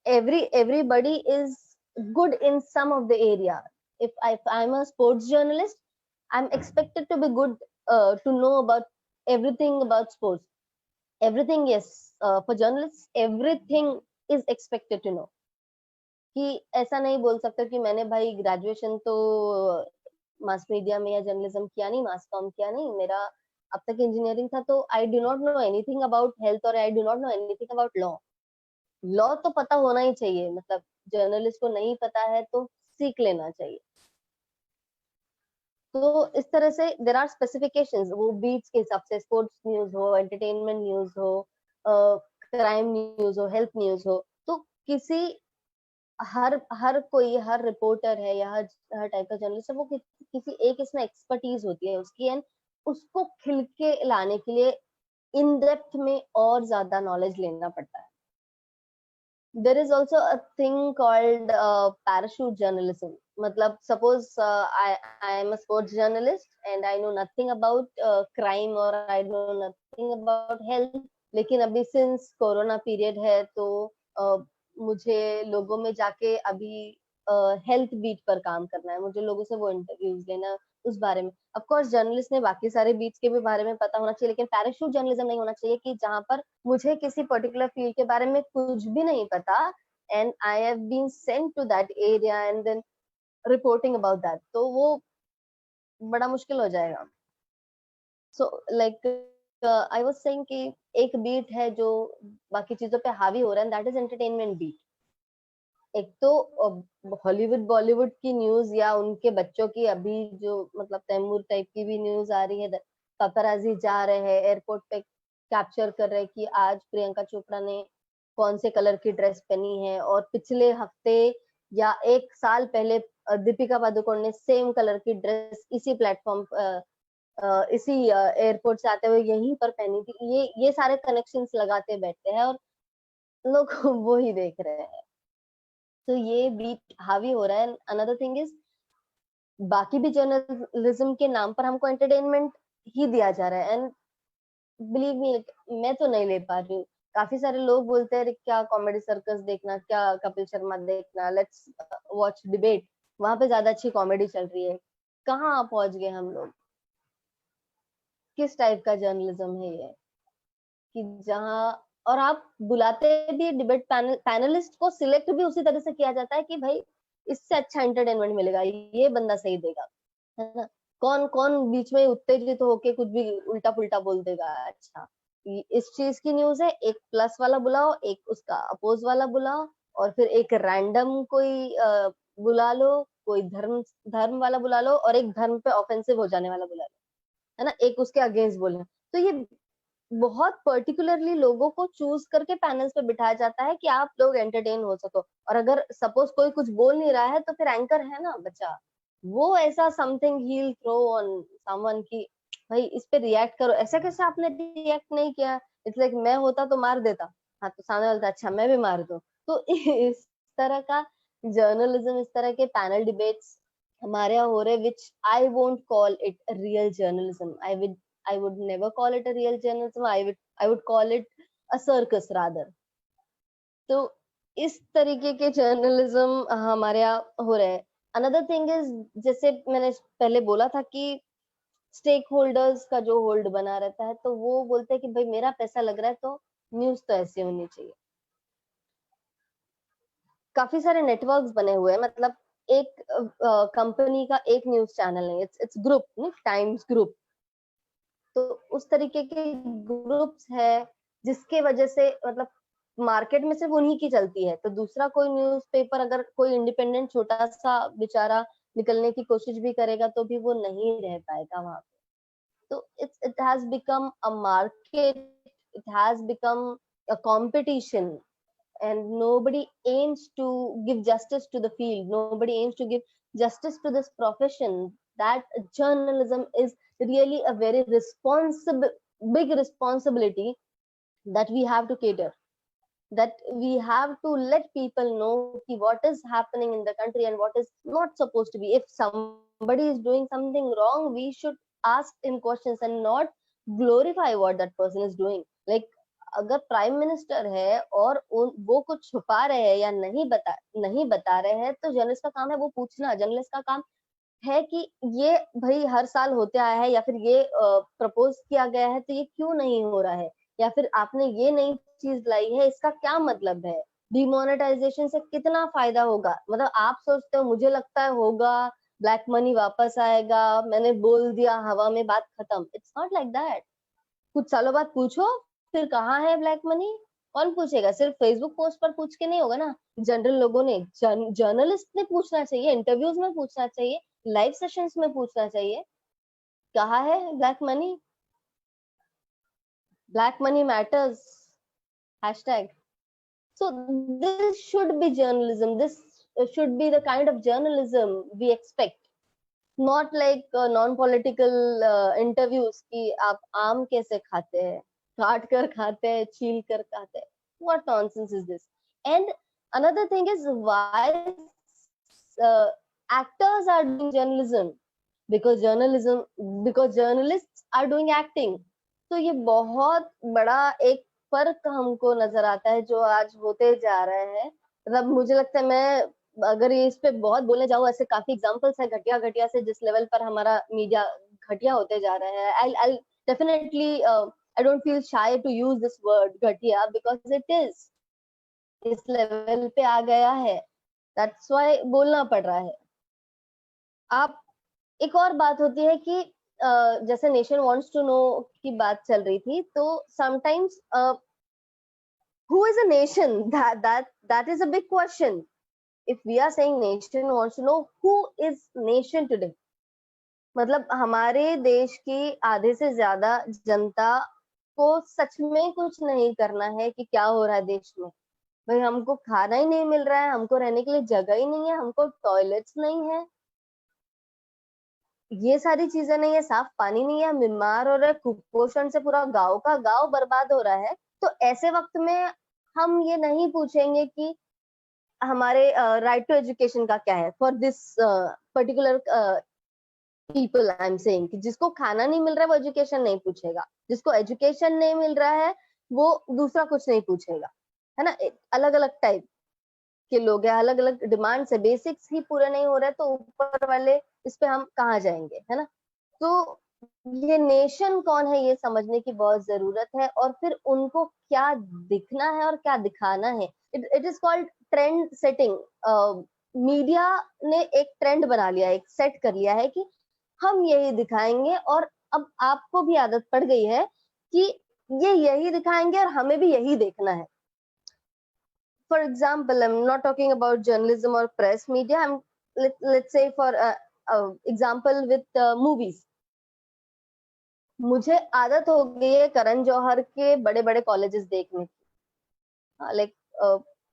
everybody is good in some of the area। if I'm a sports journalist, I'm expected to be good, to know about everything about sports, everything। Yes, for journalists everything is expected to know। कि ऐसा नहीं बोल सकते कि मैंने भाई ग्रेजुएशन तो मास मीडिया में या जर्नलिज्म किया नहीं, मास कॉम किया नहीं, मेरा अब तक इंजीनियरिंग था, तो I do not know anything about health और I do not know anything about law. Law तो पता होना ही चाहिए, मतलब जर्नलिस्ट को नहीं पता है तो सीख लेना चाहिए। तो इस तरह से देर आर स्पेसिफिकेशंस, वो बीट्स के हिसाब से, स्पोर्ट्स न्यूज हो, एंटरटेनमेंट न्यूज हो, क्राइम न्यूज हो, हेल्थ न्यूज हो, तो किसी हर कोई, हर रिपोर्टर है या हर टाइप का जर्नलिस्ट है, वो किसी एक इसमें एक्सपर्टीज होती है उसकी, एंड उसको खिल के लाने के लिए इन डेप्थ में और ज्यादा नॉलेज लेना पड़ता है। there is also a thing called parachute journalism। मतलब suppose I am a sports journalist and I know nothing about crime or I know nothing about health, लेकिन अभी since कोरोना पीरियड है तो मुझे लोगों में जाके अभी हेल्थ बीट पर काम करना है, मुझे लोगों से वो इंटरव्यूज लेना उस बारे में। ऑफ कोर्स जर्नलिस्ट ने बाकी सारे बीट्स के भी बारे में पता होना चाहिए, लेकिन पैराशूट जर्नलिज्म नहीं होना चाहिए कि जहां पर मुझे किसी पर्टिकुलर फील्ड के बारे में कुछ भी नहीं पता and I have been sent to that area and then reporting about that, तो वो बड़ा मुश्किल हो जाएगा। So like I was saying कि एक बीट है जो बाकी चीजों पे हावी हो रहा है, दैट इज एंटरटेनमेंट बीट। एक तो हॉलीवुड बॉलीवुड की न्यूज या उनके बच्चों की अभी जो मतलब तैमूर टाइप की भी न्यूज आ रही है, पपराजी जा रहे हैं एयरपोर्ट पे, कैप्चर कर रहे हैं कि आज प्रियंका चोपड़ा ने कौन से कलर की ड्रेस पहनी है, और पिछले हफ्ते या एक साल पहले दीपिका पादुकोण ने सेम कलर की ड्रेस इसी प्लेटफॉर्म इसी एयरपोर्ट से आते हुए यहीं पर पहनी थी। ये सारे कनेक्शंस लगाते बैठते हैं और लोग वो ही देख रहे हैं, तो ये बीट हावी हो रहा है। अनदर थिंग इज बाकी भी जर्नलिज्म के नाम पर हमको एंटरटेनमेंट ही दिया जा रहा है, एंड बिलीव मी मैं तो नहीं ले पा रही हूँ। काफी सारे लोग बोलते हैं क्या कॉमेडी सर्कस देखना, क्या कपिल शर्मा देखना, लेट्स वॉच डिबेट, वहां पे ज्यादा अच्छी कॉमेडी चल रही है। कहाँ पहुंच गए हम लोग? किस टाइप का जर्नलिज्म है ये कि जहाँ, और आप बुलाते भी डिबेट पैनलिस्ट को सिलेक्ट भी उसी तरह से किया जाता है कि भाई इससे अच्छा एंटरटेनमेंट मिलेगा, ये बंदा सही देगा, है ना? कौन कौन बीच में उत्तेजित होके कुछ भी उल्टा पुल्टा बोल देगा। अच्छा, इस चीज की न्यूज है, एक प्लस वाला बुलाओ, एक उसका अपोज वाला बुलाओ, और फिर एक रैंडम कोई बुला लो, कोई धर्म धर्म वाला बुला लो, और एक धर्म पे ऑफेंसिव हो जाने वाला बुला लो, है ना, एक उसके अगेंस्ट बोले। तो ये बहुत पर्टिकुलरली लोगों को चूज करके पैनल्स पे बिठाया जाता है कि आप लोग एंटरटेन हो सको। और अगर सपोज कोई कुछ बोल नहीं रहा है तो फिर एंकर है ना बच्चा, वो ऐसा समथिंग ही विल थ्रो ऑन समवन की भाई इस पे रिएक्ट करो, ऐसा कैसे आपने रिएक्ट नहीं किया, इट्स लाइक मैं होता तो मार देता। हाँ, तो सामने वाला था, अच्छा मैं भी मार दूं। तो इस तरह का जर्नलिज्म, इस तरह के पैनल डिबेट्स हमारे यहाँ हो रहे, which I won't call it real journalism. I would never call it a real journalism. I would call it a circus rather. तो इस तरीके के जर्नलिज्म हमारे यहाँ हो रहे हैं। अनदर थिंग इज, जैसे मैंने पहले बोला था कि स्टेक होल्डर्स का जो होल्ड बना रहता है, तो वो बोलते हैं कि भाई मेरा पैसा लग रहा है तो न्यूज तो ऐसी होनी चाहिए। काफी सारे नेटवर्क्स बने हुए हैं, मतलब एक कंपनी का एक न्यूज चैनल नहीं, इट्स ग्रुप, टाइम्स ग्रुप। तो उस तरीके के ग्रुप्स है जिसके वजह से मतलब मार्केट में सिर्फ उन्हीं की चलती है, तो दूसरा कोई न्यूज़पेपर अगर कोई इंडिपेंडेंट छोटा सा बेचारा निकलने की कोशिश भी करेगा तो भी वो नहीं रह पाएगा वहां पे। तो it has become a market, it has become a competition, and nobody aims to give justice to the field, nobody aims to give justice to this profession, that journalism is really a very responsible, big responsibility that we have to cater, that we have to let people know what is happening in the country and what is not supposed to be. If somebody is doing something wrong, we should ask him questions and not glorify what that person is doing. Like अगर प्राइम मिनिस्टर है और वो कुछ छुपा रहे हैं या नहीं बता रहे हैं, तो जर्नलिस्ट का काम है वो पूछना। जर्नलिस्ट का काम है कि ये भाई हर साल होते आया है, या फिर ये प्रपोज किया गया है तो ये क्यों नहीं हो रहा है, या फिर आपने ये नई चीज लाई है इसका क्या मतलब है, डिमोनेटाइजेशन से कितना फायदा होगा। मतलब आप सोचते हो, मुझे लगता है होगा, ब्लैक मनी वापस आएगा, मैंने बोल दिया हवा में बात खत्म। It's not like that. कुछ सालों बाद पूछो फिर कहाँ है ब्लैक मनी, कौन पूछेगा? सिर्फ फेसबुक पोस्ट पर पूछ के नहीं होगा ना, जनरल लोगों ने, जर्नलिस्ट ने पूछना चाहिए, इंटरव्यूज में पूछना चाहिए, लाइव सेशंस में पूछना चाहिए, कहाँ है black money, black money matters hashtag. So this should be journalism, this should be the kind of journalism we expect, not like non-political interviews कि आप आम कैसे खाते हैं, काट कर खाते हैं, छील कर खाते हैं, what nonsense is this? And another thing is why uh, actors are doing journalism, because journalists are doing acting. तो ये बहुत बड़ा एक फर्क हमको नजर आता है जो आज होते जा रहे हैं। मतलब मुझे लगता है मैं अगर ये इस पे बहुत बोलने जाओ, ऐसे काफी एग्जांपल्स है घटिया घटिया से, जिस लेवल पर हमारा मीडिया घटिया होते जा रहा है. I'll definitely I don't feel shy to use this word घटिया because it is इस लेवल पे आ गया है. That's why बोलना पड़ रहा है. आप एक और बात होती है कि जैसे नेशन वांट्स टू नो की बात चल रही थी, तो sometimes who is a nation, that is a big question. If we are saying nation wants to know who is nation today, मतलब हमारे देश की आधे से ज्यादा जनता को सच में कुछ नहीं करना है कि क्या हो रहा है देश में. भाई हमको खाना ही नहीं मिल रहा है, हमको रहने के लिए जगह ही नहीं है, हमको टॉयलेट्स नहीं है, ये सारी चीजें नहीं है, साफ पानी नहीं है, बीमार हो रहे, कुपोषण से पूरा गांव का गांव बर्बाद हो रहा है. तो ऐसे वक्त में हम ये नहीं पूछेंगे कि हमारे राइट टू एजुकेशन का क्या है for this particular people. I am saying कि जिसको खाना नहीं मिल रहा है वो एजुकेशन नहीं पूछेगा, जिसको एजुकेशन नहीं मिल रहा है वो दूसरा कुछ नहीं पूछेगा, है ना. अलग अलग टाइप के लोग हैं, अलग अलग डिमांड से, बेसिक्स ही पूरे नहीं हो रहे तो ऊपर वाले इस पे हम कहाँ जाएंगे, है ना. तो ये नेशन कौन है ये समझने की बहुत जरूरत है, और फिर उनको क्या दिखना है और क्या दिखाना है. It is called trend setting. Media ने एक ट्रेंड बना लिया है, एक सेट कर लिया है कि हम यही दिखाएंगे, और अब आपको भी आदत पड़ गई है कि ये यही दिखाएंगे और हमें भी यही देखना है. For example, I'm not talking about journalism or press media. Let's say for example with movies. मुझे आदत हो गई है करण जौहर के बड़े बड़े कॉलेजेस देखने की. लाइक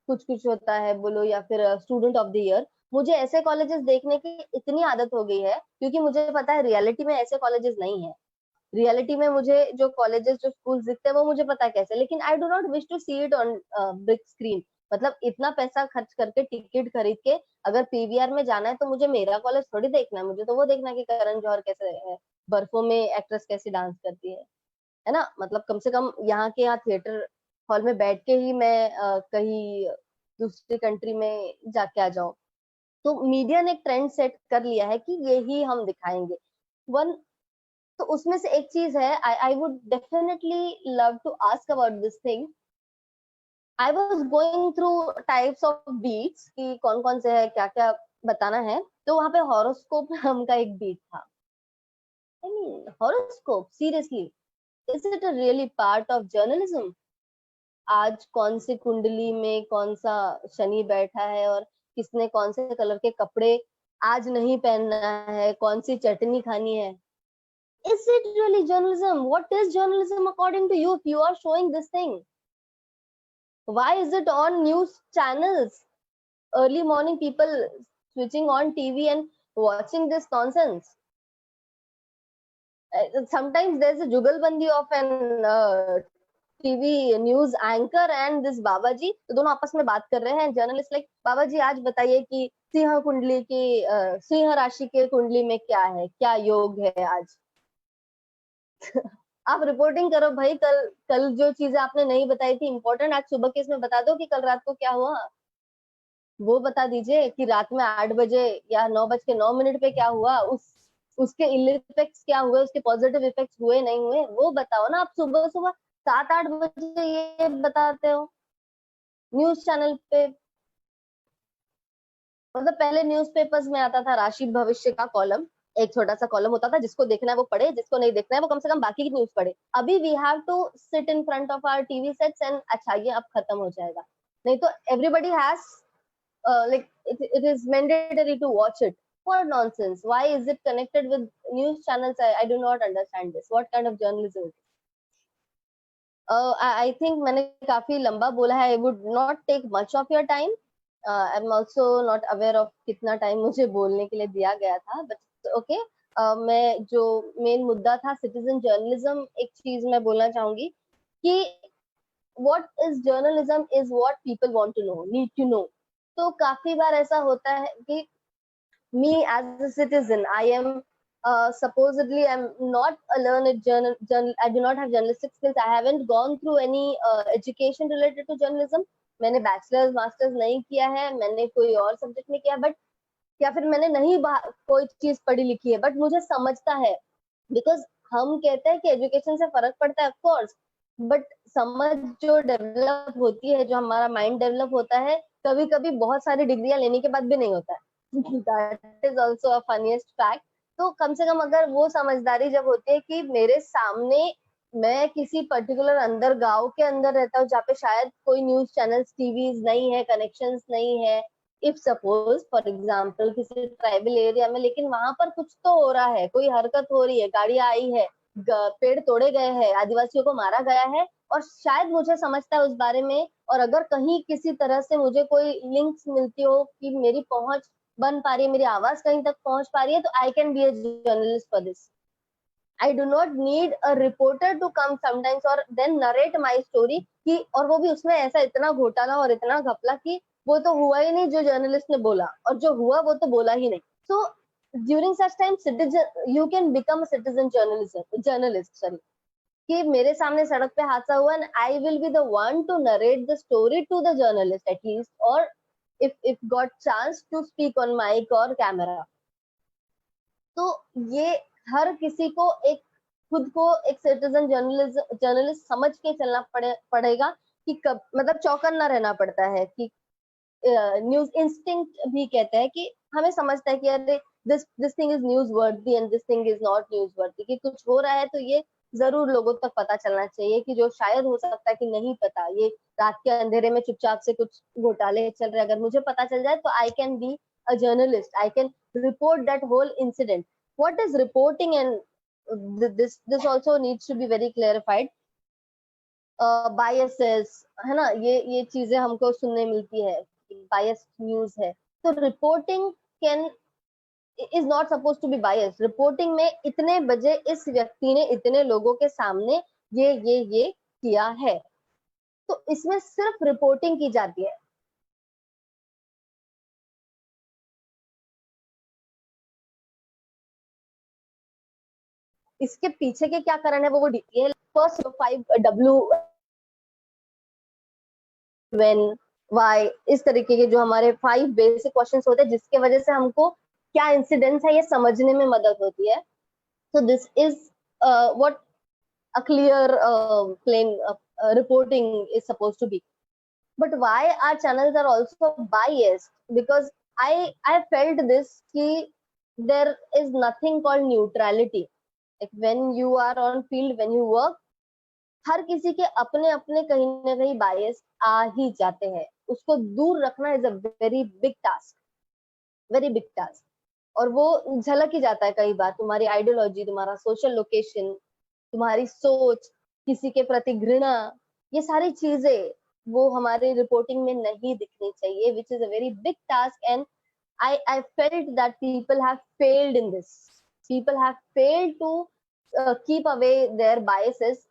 कुछ कुछ होता है बोलो, या फिर स्टूडेंट ऑफ द ईयर. मुझे ऐसे कॉलेजेस देखने की इतनी आदत हो गई है क्योंकि मुझे पता है रियलिटी में ऐसे कॉलेजेस नहीं है. रियलिटी में मुझे जो कॉलेजेस जो स्कूल दिखते हैं वो मुझे पता है कैसे, लेकिन I do not wish to see it on big screen. मतलब इतना पैसा खर्च करके टिकट खरीद के अगर पीवीआर में जाना है तो मुझे मेरा कॉलेज थोड़ी देखना है, मुझे तो वो देखना है कि करण जौहर कैसे है, बर्फों में एक्ट्रेस कैसी डांस करती है ना. मतलब कम से कम यहाँ थिएटर हॉल में बैठ के ही मैं कहीं दूसरी कंट्री में जाके आ जाऊं. तो मीडिया ने एक ट्रेंड सेट कर लिया है कि यही हम दिखाएंगे. वन, तो उसमें से एक चीज है, I would definitely love to ask about this thing. I was going through types of beats कि कौन कौन से है, क्या क्या बताना है. तो वहां पे हॉरोस्कोप नाम का एक बीट था. I mean horoscope, seriously, is it a really part of journalism? आज कौन सी कुंडली में कौन सा शनि बैठा है, और किसने कौन से कलर के कपड़े आज नहीं पहनना है, कौन सी चटनी खानी है. Is it really journalism? What is journalism according to you if you are showing this thing? Why is it on news channels? Early morning people switching on TV and watching this nonsense. Sometimes there's a jugalbandi of an TV news anchor and this baba ji, तो दोनों आपस में बात कर रहे हैं. जर्नलिस्ट लाइक, बाबा जी आज बताइए कि सिंह कुंडली की सिंह राशि के कुंडली में क्या है, क्या योग है आज. आप रिपोर्टिंग करो भाई. कल कल जो चीजें आपने नहीं बताई थी इंपॉर्टेंट, आज सुबह के इसमें बता दो कि कल रात को क्या हुआ. वो बता दीजिए कि रात में 8 बजे या 9:09 पे क्या हुआ, उसके इल इफेक्ट्स क्या हुए, उसके पॉजिटिव इफेक्ट्स हुए नहीं हुए, वो बताओ ना. आप सुबह सुबह 7-8 बजे ये बताते हो न्यूज चैनल पे. मतलब पहले न्यूज़पेपर्स में आता था राशि भविष्य का कॉलम, एक छोटा सा कॉलम होता था, जिसको देखना है वो पढ़े, जिसको नहीं देखना है वो कम से कम बाकी की न्यूज पढ़े. अभी we have to sit in front of our TV sets and अच्छा ये अब खत्म हो जाएगा. नहीं तो everybody has like it is mandatory to watch it. What nonsense? Why is it connected with news channels? I do not understand this. What kind of journalism is it? I think मैंने काफी लंबा बोला है. I would not take much of your time. I'm also not aware of कितना टाइम मुझे बोलने के लिए दिया गया था, but okay. मैं जो मेन मुद्दा था सिटीजन जर्नलिज्म, एक चीज मैं बोलना चाहूंगी कि what is journalism is what people want to know, need to know. तो काफी बार ऐसा होता है कि me as a citizen, I am supposedly I'm not a learned I do not have journalistic skills. I haven't gone through any education related to journalism. मैंने बैचलर्स मास्टर्स नहीं किया है, मैंने कोई और सब्जेक्ट में किया, बट या फिर मैंने नहीं कोई चीज पढ़ी लिखी है, बट मुझे समझता है। बिकॉज हम कहते हैं कि एजुकेशन से फर्क पड़ता है, ऑफकोर्स, बट समझ जो डेवलप होती है, जो हमारा माइंड डेवलप होता है, कभी कभी बहुत सारी डिग्रियां लेने के बाद भी नहीं होता है। That is also a funniest fact. तो कम से कम अगर वो समझदारी जब होती है कि मेरे सामने, मैं किसी पर्टिकुलर अंदर गांव के अंदर रहता हूँ जहाँ पे शायद कोई न्यूज चैनल्स, टीवीज नहीं है, कनेक्शंस नहीं है, इफ सपोज फॉर एग्जाम्पल किसी ट्राइबल एरिया में, लेकिन वहां पर कुछ तो हो रहा है, कोई हरकत हो रही है, गाड़ियां आई है, पेड़ तोड़े गए हैं, आदिवासियों को मारा गया है, और शायद मुझे समझता है उस बारे में, और अगर कहीं किसी तरह से मुझे कोई लिंक्स मिलती हो कि मेरी पहुंच बन पा रही है, मेरी आवाज कहीं तक पहुंच पा रही है, तो I can be a journalist for this. I do not need a reporter to come sometimes or then narrate my story कि, और वो भी उसमें ऐसा इतना घोटाला और इतना घपला कि वो तो हुआ ही नहीं जो जर्नलिस्ट ने बोला, और जो हुआ वो तो बोला ही नहीं। So during such time citizen you can become a citizen journalist sorry, कि मेरे सामने सड़क पे हादसा हुआ and I will be the one to narrate the story to the journalist at least, or if got chance to speak on mic or camera। तो ये हर किसी को एक, खुद को एक सिटीजन जर्नलिस्ट समझ के चलना पड़ेगा कि कब, मतलब चौकन्ना रहना पड़ता है कि न्यूज इंस्टिंक्ट भी कहते हैं कि हमें समझता है कि अरे दिस थिंग इज न्यूज वर्दी and this thing is not news वर्दी, कि कुछ हो रहा है तो ये जरूर लोगों तक पता चलना चाहिए, कि जो शायद हो सकता है कि नहीं पता, ये रात के अंधेरे में चुपचाप से कुछ घोटाले चल रहे, अगर मुझे पता चल जाए तो I can be a journalist, I can report that whole incident। What is reporting, and this also needs to be very clarified। Biases है ना, ये चीजें हमको सुनने मिलती है, बायस न्यूज है, तो reporting can is not suppose to be bias. Reporting में इतने बजे इस व्यक्ति ने इतने लोगों के सामने ये किया है, तो इसमें सिर्फ रिपोर्टिंग की जाती है। इसके पीछे के क्या कारण है वो detail, first 5W when why, इस तरीके के जो हमारे 5 बेसिक क्वेश्चंस होते हैं, जिसके वजह से हमको क्या इंसिडेंस है ये समझने में मदद होती है। so this is what a clear plain reporting is supposed to be। but why our channels are also biased? because I felt this कि there is nothing called neutrality। like when you are on field, when you work, हर किसी के अपने अपने कहीं ना कहीं बायस आ ही जाते हैं, उसको दूर रखना is a very big task, very big task. और वो झलक ही जाता है कई बार, तुम्हारी आइडियोलॉजी, तुम्हारा सोशल लोकेशन, तुम्हारी सोच, किसी के प्रति घृणा, ये सारी चीजें वो हमारी रिपोर्टिंग में नहीं दिखनी चाहिए, which is a very big task. And I felt that people have failed in this, people have failed to keep away their biases।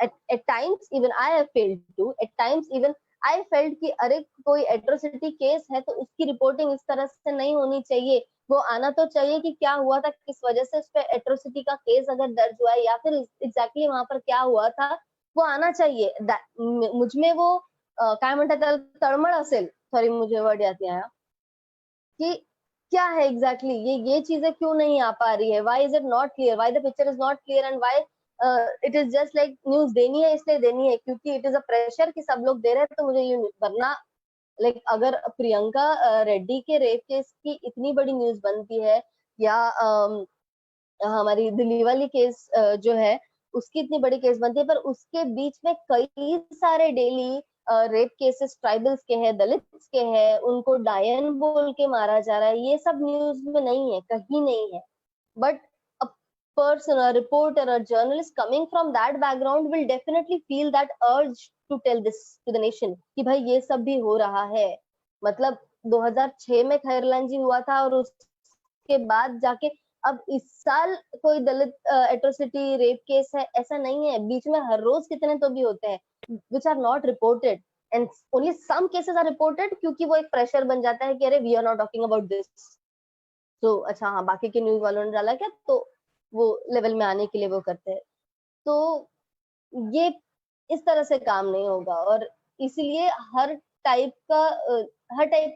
at times even I have failed to, at times even I felt कि अरे कोई एट्रोसिटी केस है तो उसकी रिपोर्टिंग इस तरह से नहीं होनी चाहिए, वो आना तो चाहिए कि क्या हुआ था, किस वजह से उस पर एट्रोसिटी का केस अगर दर्ज हुआ है, या फिर एग्जैक्टली वहां पर क्या हुआ था वो आना चाहिए। मुझमें वो काय म्हणतात तळमळ असेल, सॉरी मुझे वर्ड याद नहीं आया, कि क्या है एग्जैक्टली ये चीजें क्यों नहीं आ पा रही है, why is it not clear, why the picture is not clear, and why it is just like news देनी है इसलिए देनी है क्योंकि इट इज अ प्रेशर कि सब लोग दे रहे हैं तो मुझे ये वरना लाइक अगर प्रियंका रेड्डी के रेप केस की इतनी बड़ी न्यूज बनती है, या हमारी दिल्ली वाली केस जो है उसकी इतनी बड़ी केस बनती है, पर उसके बीच में कई सारे डेली रेप केसेस ट्राइबल्स के हैं, दलित्स के हैं, उनको डायन बोल के मारा जा रहा है, ये सब न्यूज में नहीं है, कहीं नहीं है। But a person, a reporter, a journalist coming from that background will definitely feel that urge to tell this to the nation कि भाई ये सब भी हो रहा है। मतलब 2006 में खैरलान जी हुआ था, और उसके बाद जाके अब इस साल कोई दलित एट्रोसिटी रेप केस है ऐसा नहीं है, बीच में हर रोज कितने तो भी होते हैं which are not reported, and only some cases are reported क्योंकि वो एक प्रेशर बन जाता है कि अरे we are not talking about this, तो अच्छा हाँ बाकी के न्यूज वालों ने डाला क्या, तो वो लेवल में आने के लिए वो करते हैं। तो ये इस तरह से काम नहीं होगा, और इसीलिए हर टाइप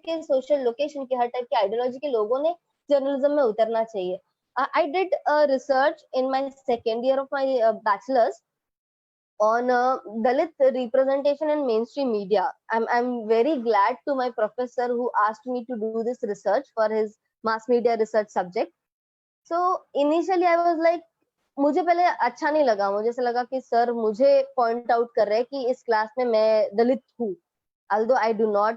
के सोशल लोकेशन के, हर टाइप के आइडियोलॉजी के लोगों ने जर्नलिज्म में उतरना चाहिए. I did research in my second year of my bachelor's on Dalit representation in mainstream media. I'm very glad to my professor who asked me to do this research for his mass media research subject. So initially I was like, मुझे पहले अच्छा नहीं लगा, मुझे ऐसा लगा कि सर मुझे पॉइंट आउट कर रहे हैं कि इस क्लास में मैं दलित हूँ. although I do not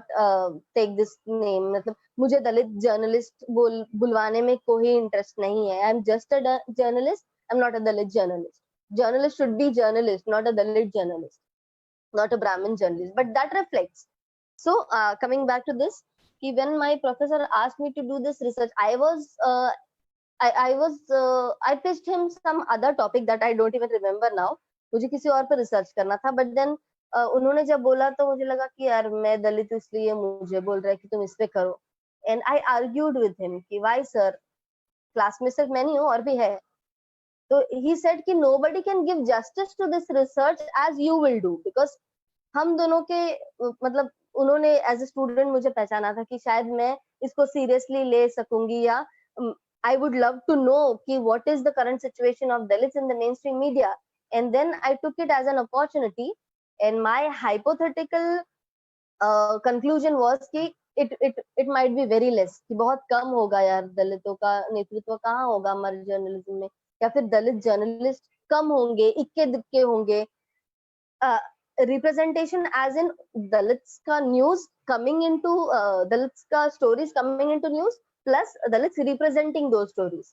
take this name, मतलब मुझे दलित जर्नलिस्ट बुलवाने में कोई इंटरेस्ट नहीं है. I am just a journalist, I am not a Dalit journalist. Journalist should be journalist, not a Dalit journalist, not a Brahmin journalist, but that reflects. So coming back to this, when my professor asked me to do this research, I pitched him some other topic that I don't even remember now. मुझे किसी और पर रिसर्च करना था, बट देन उन्होंने जब बोला तो मुझे लगा कि यार मैं दलित इसलिए मुझे बोल रहा है कि तुम इस पे करो. And I argued with him कि वाई सर, क्लास में सिर्फ मैं नहीं हूँ और भी है. तो he said कि nobody can give justice to this research as you will do, because हम दोनों के मतलब उन्होंने एज ए स्टूडेंट मुझे पहचाना था कि शायद मैं इसको सीरियसली ले सकूंगी, या I would love to know कि what is the current situation of Dalits in the mainstream media. And then I took it as an opportunity, and my hypothetical conclusion was कि it might be very less, कि बहुत कम होगा यार, दलितों का नेतृत्व कहाँ होगा हमारे जर्नलिज्म में, या फिर दलित जर्नलिस्ट कम होंगे, इक्के दुक्के होंगे. रिप्रेजेंटेशन एज इन दलित्स का न्यूज कमिंग इनटू, दलित्स का stories coming into news, plus Dalits representing those stories.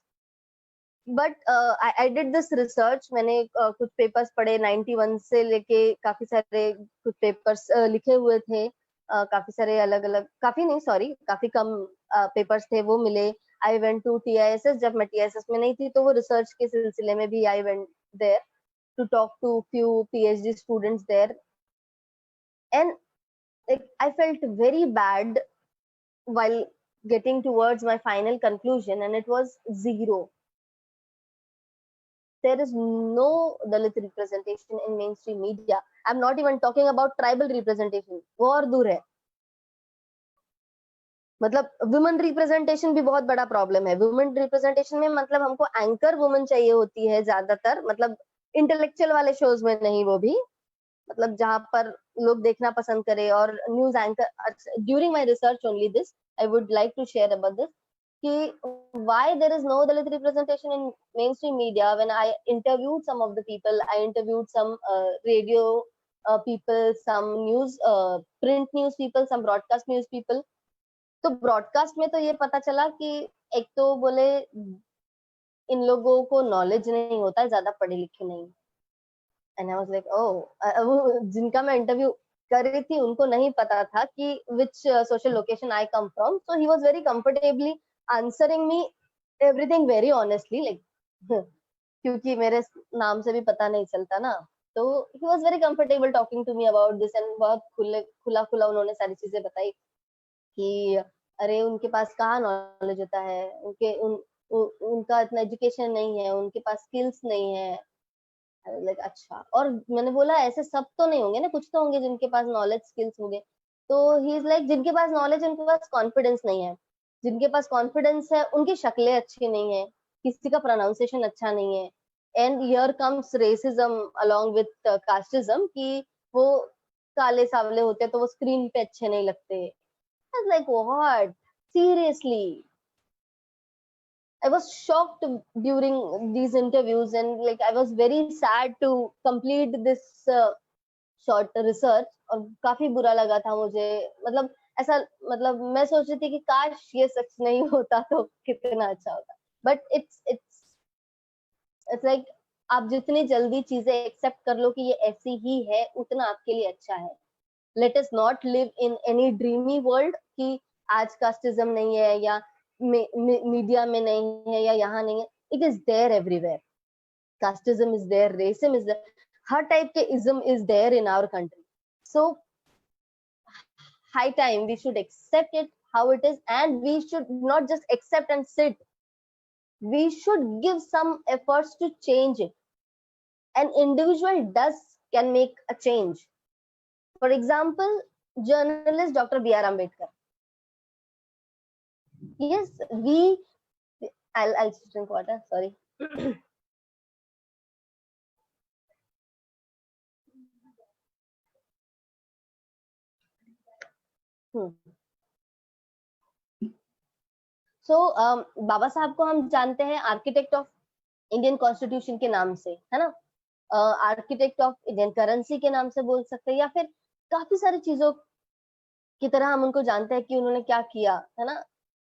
But I did this research. मैंने कुछ पेपर्स पढ़े 91 से लेके, काफी सारे कुछ पेपर्स लिखे हुए थे, काफी सारे अलग अलग, काफी नहीं सॉरी, काफी कम पेपर्स थे वो मिले. I went to TISS. जब मैं TISS में नहीं थी तो वो रिसर्च के सिलसिले में भी I went there to talk to few PhD students there, एंड I felt very bad while getting towards my final conclusion, and it was zero. There is no Dalit representation in mainstream media. I'm not even talking about tribal representation, वो और दूर है. मतलब वुमेन रिप्रेजेंटेशन भी बहुत बड़ा प्रॉब्लम है. वुमेन रिप्रेजेंटेशन में मतलब हमको एंकर वुमेन चाहिए होती है ज्यादातर, मतलब इंटेलेक्चुअल वाले शोज में नहीं, वो भी मतलब जहां पर लोग देखना पसंद करे. और news anchor, during my research only this I would like to share about this कि why there is no Dalit representation in mainstream media. When I interviewed some of the people, I interviewed some radio people, some news print news people, some broadcast news people. तो ब्रॉडकास्ट में तो ये पता चला कि एक तो बोले इन लोगों को नॉलेज नहीं होता है, ज्यादा पढ़े लिखे नहीं. And I was like oh, जिनका मैं इंटरव्यू कर रही थी उनको नहीं पता था कि which social location I come from. So he was very comfortably answering me everything very honestly, like क्योंकि मेरे नाम से भी पता नहीं चलता ना. तो he was very comfortable talking to me about this, and बहुत खुला खुला उन्होंने सारी चीजें बताई कि अरे उनके पास कहाँ नॉलेज होता है, उनका इतना एजुकेशन नहीं है, उनके पास स्किल्स नहीं है. लाइक अच्छा. और मैंने बोला ऐसे सब तो नहीं होंगे ना, कुछ तो होंगे जिनके पास नॉलेज स्किल्स होंगे. तो ही इज लाइक जिनके पास नॉलेज है उनके पास कॉन्फिडेंस नहीं है, जिनके पास कॉन्फिडेंस है उनकी शक्लें अच्छी नहीं है, किसी का प्रोनाउंसिएशन अच्छा नहीं है. And here comes racism along with casteism कि वो काले सावले होते हैं तो वो स्क्रीन पे अच्छे नहीं लगते. I was like, what? Seriously? I was shocked during these interviews, and like I was very sad to complete this short research. और काफी बुरा लगा था मुझे, मतलब ऐसा, मतलब मैं सोच रही थी कि काश ये सच नहीं होता तो कितना अच्छा होता. बट इट्स लाइक आप जितनी जल्दी चीजें एक्सेप्ट कर लो कि ये ऐसी ही है, उतना आपके लिए अच्छा है. Let us not live in any dreamy world कि आज कास्टिज्म नहीं है, या मीडिया में नहीं है, या यहाँ नहीं है. It is there everywhere. Casteism is there, racism is there, हर टाइप के ism is there in our country. So high time we should accept it how it is, and we should not just accept and sit. We should give some efforts to change it. An individual can make a change. For example, journalist Dr. B.R. Ambedkar. Yes, I'll just drink water, sorry. बाबा साहब को हम जानते हैं आर्किटेक्ट ऑफ इंडियन कॉन्स्टिट्यूशन के नाम से, है ना, आर्किटेक्ट ऑफ इंडियन करेंसी के नाम से बोल सकते हैं, या फिर काफी सारी चीजों की तरह हम उनको जानते हैं कि उन्होंने क्या किया, है ना।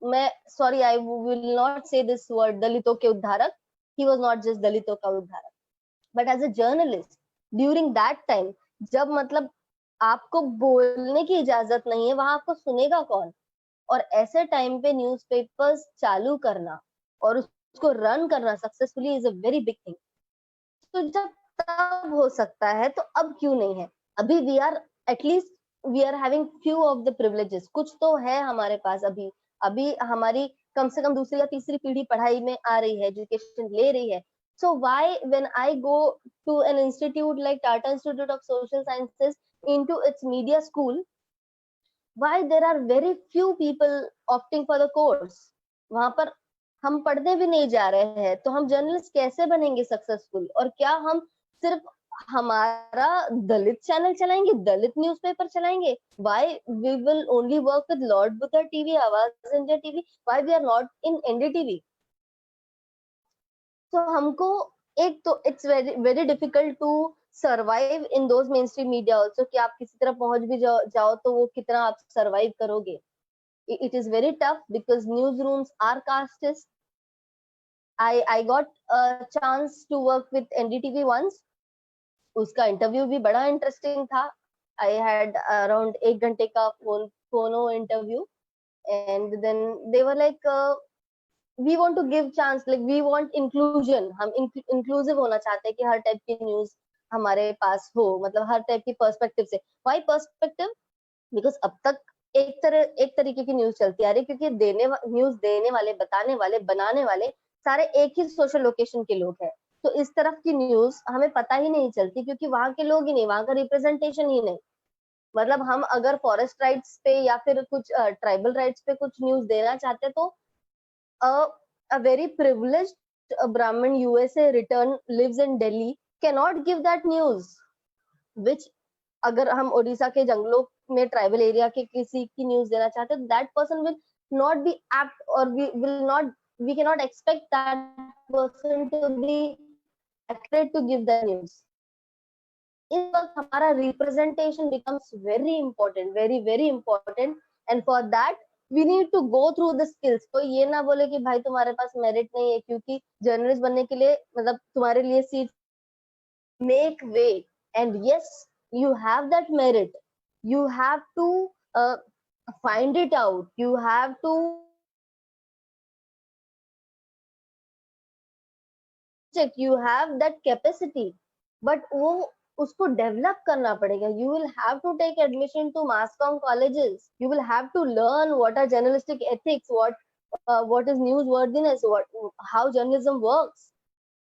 मैं sorry, I will not say this word, दलितों के उद्धारक, ही वाज नॉट जस्ट दलितों का उद्धारक, but as a journalist during that time, जब मतलब आपको बोलने की इजाजत नहीं है, वहां आपको सुनेगा कौन, और ऐसे टाइम पे न्यूज़पेपर्स चालू करना और उसको रन करना successfully is a very big thing. तो जब तब हो सकता है तो अब क्यों नहीं है? अभी we are at least we are having few of the privileges, कुछ तो है हमारे पास। अभी अभी हमारी कम से कम दूसरी या तीसरी पीढ़ी पढ़ाई में आ रही है, एजुकेशन ले रही है। So why when I go to an institute like Tata Institute of Social Sciences into its media school, why there are very few people opting for the course? वहां पर हम पढ़ने भी नहीं जा रहे हैं, तो हम जर्नलिस्ट कैसे बनेंगे सक्सेसफुल? और क्या हम सिर्फ हमारा दलित चैनल चलाएंगे, दलित न्यूज़पेपर चलाएंगे? why we will only work with Lord Buddha TV, आवाज India TV? why we are not in NDTV? तो हमको एक तो it's very very difficult to survive in those main stream media also, कि आप किसी तरह पहुंच भी जाओ तो वो कितना आप सर्वाइव करोगे। It is very tough because news rooms are casteist. I got a chance to work with NDTV once. उसका इंटरव्यू भी बड़ा इंटरेस्टिंग था। I had around 1 घंटे का फोनो interview, and then they were like, we want to give chance, like we want inclusion, हम inclusive होना चाहते हैं कि हर टाइप की न्यूज हमारे पास हो, मतलब हर टाइप की पर्सपेक्टिव से। why perspective? बिकॉज अब तक एक तरीके की न्यूज चलती आ रही, क्योंकि न्यूज देने वाले, बताने वाले, बनाने वाले सारे एक ही सोशल लोकेशन के लोग हैं। तो इस तरफ की न्यूज हमें पता ही नहीं चलती, क्योंकि वहां के लोग ही नहीं, वहां का रिप्रेजेंटेशन ही नहीं। मतलब हम अगर फॉरेस्ट राइट्स पे या फिर कुछ ट्राइबल राइट्स पे कुछ न्यूज देना चाहते, तो a very privileged Brahmin USA return lives in Delhi cannot give that news, which अगर हम ओडिशा के जंगलों में ट्राइबल एरिया के किसी की न्यूज देना चाहते हैं, that person will not be apt, or we cannot expect that person to be accurate to give the news. इस वक्त हमारा representation becomes very important, very very important, and for that we need to go through the skills. तो ये ना बोले कि भाई तुम्हारे पास मेरिट नहीं है, क्योंकि जर्नलिस्ट बनने के लिए मतलब तुम्हारे लिए seat make way, and yes, you have that merit. You have to find it out. You have to check. You have that capacity, but वो उसको डेवलप करना पड़ेगा। You will have to take admission to mass comm colleges. You will have to learn what are journalistic ethics, what is newsworthiness, how journalism works.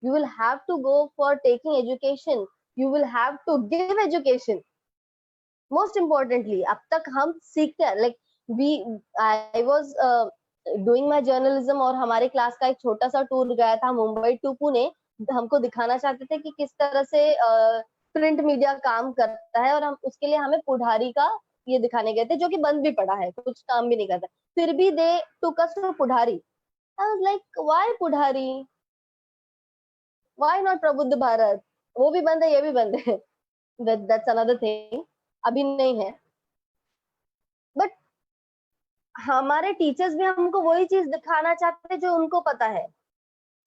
You will have to go for taking education. You will have to give education. Most importantly, अब तक हम सीखते हैं, like I was doing my journalism, और हमारे क्लास का एक छोटा सा टूर गया था मुंबई टू पुणे। हमको दिखाना चाहते थे कि किस तरह से प्रिंट मीडिया काम करता है, और हम उसके लिए हमें पुढ़ारी का ये दिखाने गए थे, जो कि बंद भी पड़ा है, कुछ काम भी नहीं करता, फिर भी they took us to Pudhari. I was like, why Pudhari, why not Prabuddha Bharat? वो भी बंद है, ये भी बंद है। दैट्स अनदर थिंग, अभी नहीं है। बट हमारे टीचर्स भी हमको वही चीज दिखाना चाहते हैं जो उनको पता है।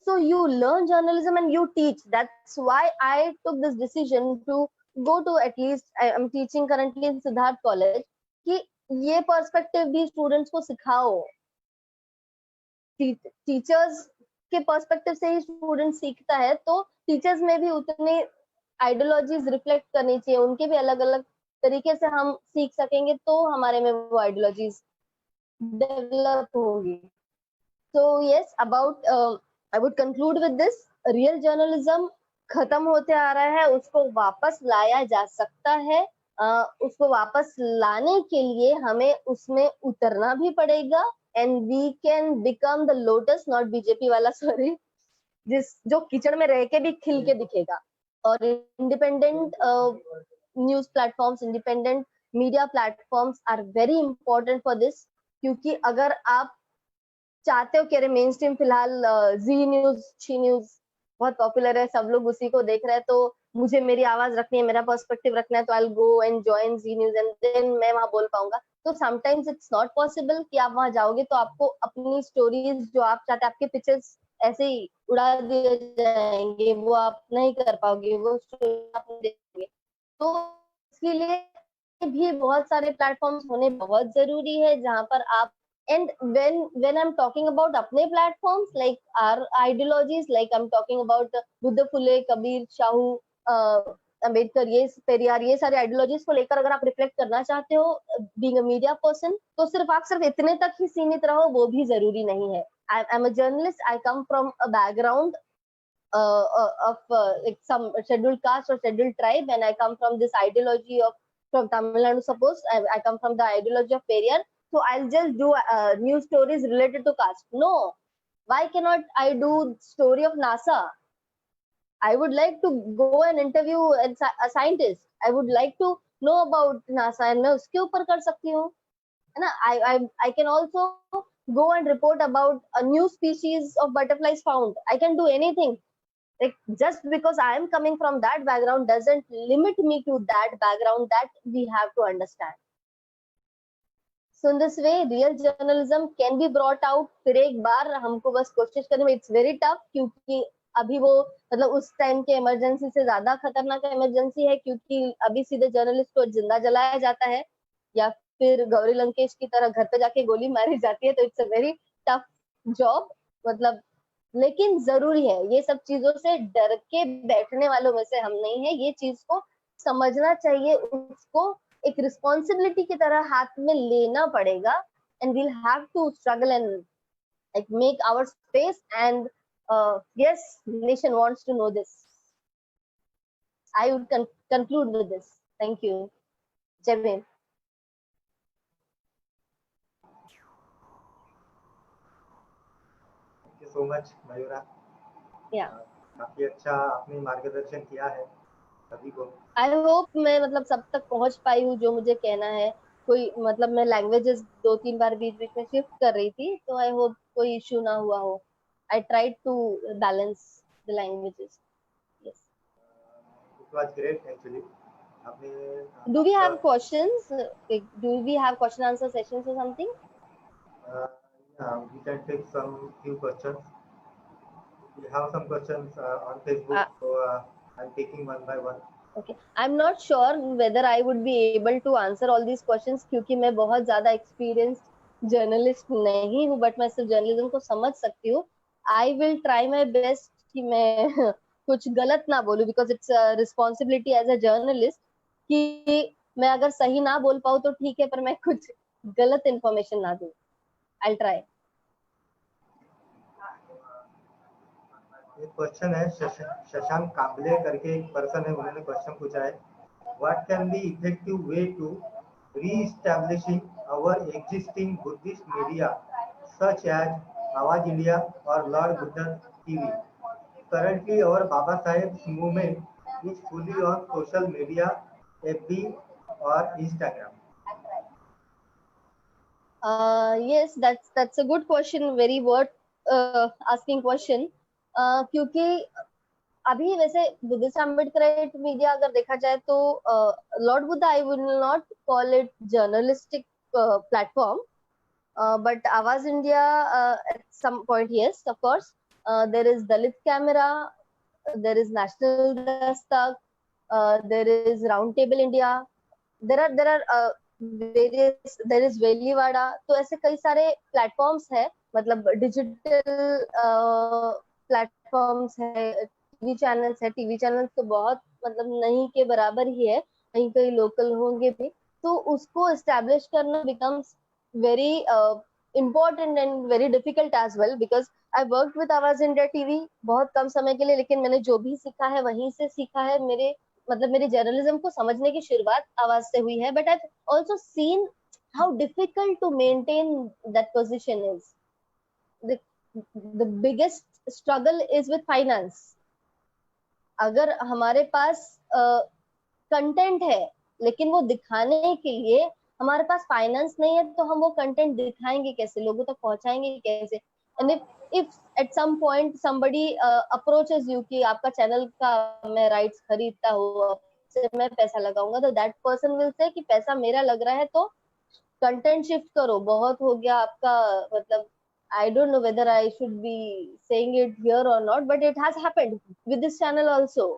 So you learn journalism and you teach. That's why I took this decision to go to, at least I am teaching currently in Siddharth College, कि ये पर्सपेक्टिव भी स्टूडेंट्स को सिखाओ। टीचर्स के पर्सपेक्टिव से ही स्टूडेंट सीखता है, तो टीचर्स में भी उतनी आइडियोलॉजीज रिफ्लेक्ट करनी चाहिए, उनके भी अलग अलग तरीके से हम सीख सकेंगे, तो हमारे में वो आइडियोलॉजीज डेवलप होगी। So yes, about I would conclude with this. Real journalism खत्म होते आ रहा है, उसको वापस लाया जा सकता है उसको वापस लाने के लिए हमें उसमें उतरना भी पड़ेगा, and we can become the lotus, not BJP वाला, सॉरी, जो कीचड़ में रह के भी खिल के दिखेगा। और independent news platforms, independent media platforms are very important for this, क्योंकि अगर आप चाहते हो कि अरे मेन स्ट्रीम फिलहाल जी न्यूज, शी न्यूज बहुत पॉपुलर है, सब लोग उसी को देख रहे हैं, तो मुझे मेरी आवाज रखनी है, मेरा पर्सपेक्टिव रखना है, तो I will go and join Zee News and then मैं वहां बोल पाऊंगा। तो समटाइम्स इट्स नॉट पॉसिबल कि आप वहां जाओगे तो आपको अपनी स्टोरीज जो आप चाहते हैं, आपके पिक्चर्स ऐसे ही उड़ा दिए जाएंगे, वो आप नहीं कर पाओगे, वो स्टोरी आप नहीं देखेंगे। तो इसके लिए भी बहुत सारे प्लेटफॉर्म्स होने बहुत जरूरी है जहां पर आप, and when I'm talking about अपने platforms like our ideologies, like I'm talking about Buddha फुले, कबीर, शाहू, अम्बेडकर, ये पेरियार, ये सारे आइडियोलॉजीज को लेकर अगर आप रिफ्लेक्ट करना चाहते हो बीइंग अ मीडिया पर्सन, तो सिर्फ इतने तक ही सीमित रहो, वो भी जरूरी नहीं है। I am a journalist, I come from a background of like some scheduled caste or scheduled tribe, and I come from this ideology of, from Tamil Nadu, suppose I come from the ideology of Periyar, so I'll just do news stories related to caste. No, why cannot I do story of NASA? I would like to go and interview a scientist. I would like to know about NASA, and मैं उसके ऊपर कर सकती हूँ, है ना? I can also go and report about a new species of butterflies found. I can do anything. Like, just because I am coming from that background doesn't limit me to that background. That we have to understand. So in this way, real journalism can be brought out. फिर एक बार हमको बस कोशिश करनी है. It's very tough क्योंकि अभी वो मतलब उस टाइम के इमरजेंसी से ज्यादा खतरनाक इमरजेंसी है, क्योंकि अभी सीधे जर्नलिस्ट को जिंदा जलाया जाता है या फिर गौरी लंकेश की तरह घर पे जाके गोली मारी जाती है. तो it's a very tough job, मतलब, लेकिन जरूरी है. ये सब चीजों से डर के बैठने वालों में से हम नहीं है. ये चीज को समझना चाहिए, उसको एक रिस्पॉन्सिबिलिटी की तरह हाथ में लेना पड़ेगा, and we'll have to struggle and like make our space, and yes, nation wants to know this. I would conclude with this. Thank you. Jai Bhim. Thank you so much Mayura. Yeah. काफी अच्छा आपने मार्गदर्शन किया है सभी को। आई होप मैं मतलब सब तक पहुंच पाई हूँ जो मुझे कहना है. कोई मतलब मैं लैंग्वेजेस 2-3 बार बीच बीच में शिफ्ट कर रही थी, तो आई होप कोई इशू ना हुआ हो. I tried to balance the languages. Yes. It was great actually. आपने Do we आपका have questions? Like, do we have question answer sessions or something? we can take some few questions. We have some questions on Facebook, Uh, so I'm taking one by one. Okay. I'm not sure whether I would be able to answer all these questions क्योंकि मैं बहुत ज्यादा experienced journalist नहीं हूँ, but मैं सिर्फ journalism को समझ सकती हूँ. I will try my best कि मैं कुछ गलत ना बोलूँ, because it's a responsibility as a journalist कि मैं अगर सही ना बोल पाऊँ तो ठीक है, पर मैं कुछ गलत information ना दूँ. I'll try. एक क्वेश्चन है शशांक काबले करके एक पर्सन है, उन्होंने क्वेश्चन पूछा है, what can be effective way to reestablishing our existing Buddhist media such as Awaaz India और lord Buddha TV. Currently our Baba Saheb's movement is fully on social media, FB or Instagram. Yes, that's a good question, very worth asking question. क्योंकि अभी वैसे बुद्धिस्ट अम्बेडकराइट मीडिया अगर देखा जाए तो Lord Buddha, I will not call it journalistic platform, but Awaz India, at some point, yes, of course. There is Dalit Camera, there is National Dastak, there is Roundtable India. There are various, there is Velliwada. तो ऐसे कई सारे प्लेटफॉर्म्स है, मतलब डिजिटल प्लेटफॉर्म्स है, टीवी चैनल्स तो बहुत मतलब नहीं के बराबर ही है, कहीं कहीं लोकल होंगे भी. तो उसको एस्टेब्लिश करना becomes very important and very difficult as well, because I worked with Awaz India TV बहुत कम समय के लिए, लेकिन मैंने जो भी सीखा है वहीं से सीखा है. मेरे मतलब मेरी जर्नलिज्म को समझने की शुरुआत आवाज से हुई है, but I also seen how difficult to maintain that position is. The biggest struggle is with finance. अगर हमारे पास कंटेंट है, लेकिन वो दिखाने के लिए हमारे पास फाइनेंस नहीं है, तो हम वो कंटेंट दिखाएंगे कैसे, लोगों तक पहुंचाएंगे कैसे? And if at some point somebody approaches you कि आपका चैनल का मैं राइट्स खरीदता हूँ, से मैं पैसा लगाऊंगा, तो दैट पर्सन विल से कि पैसा मेरा लग रहा है तो कंटेंट शिफ्ट करो, बहुत हो गया आपका. मतलब I don't know whether I should be saying it here और not, but it has happened with this channel also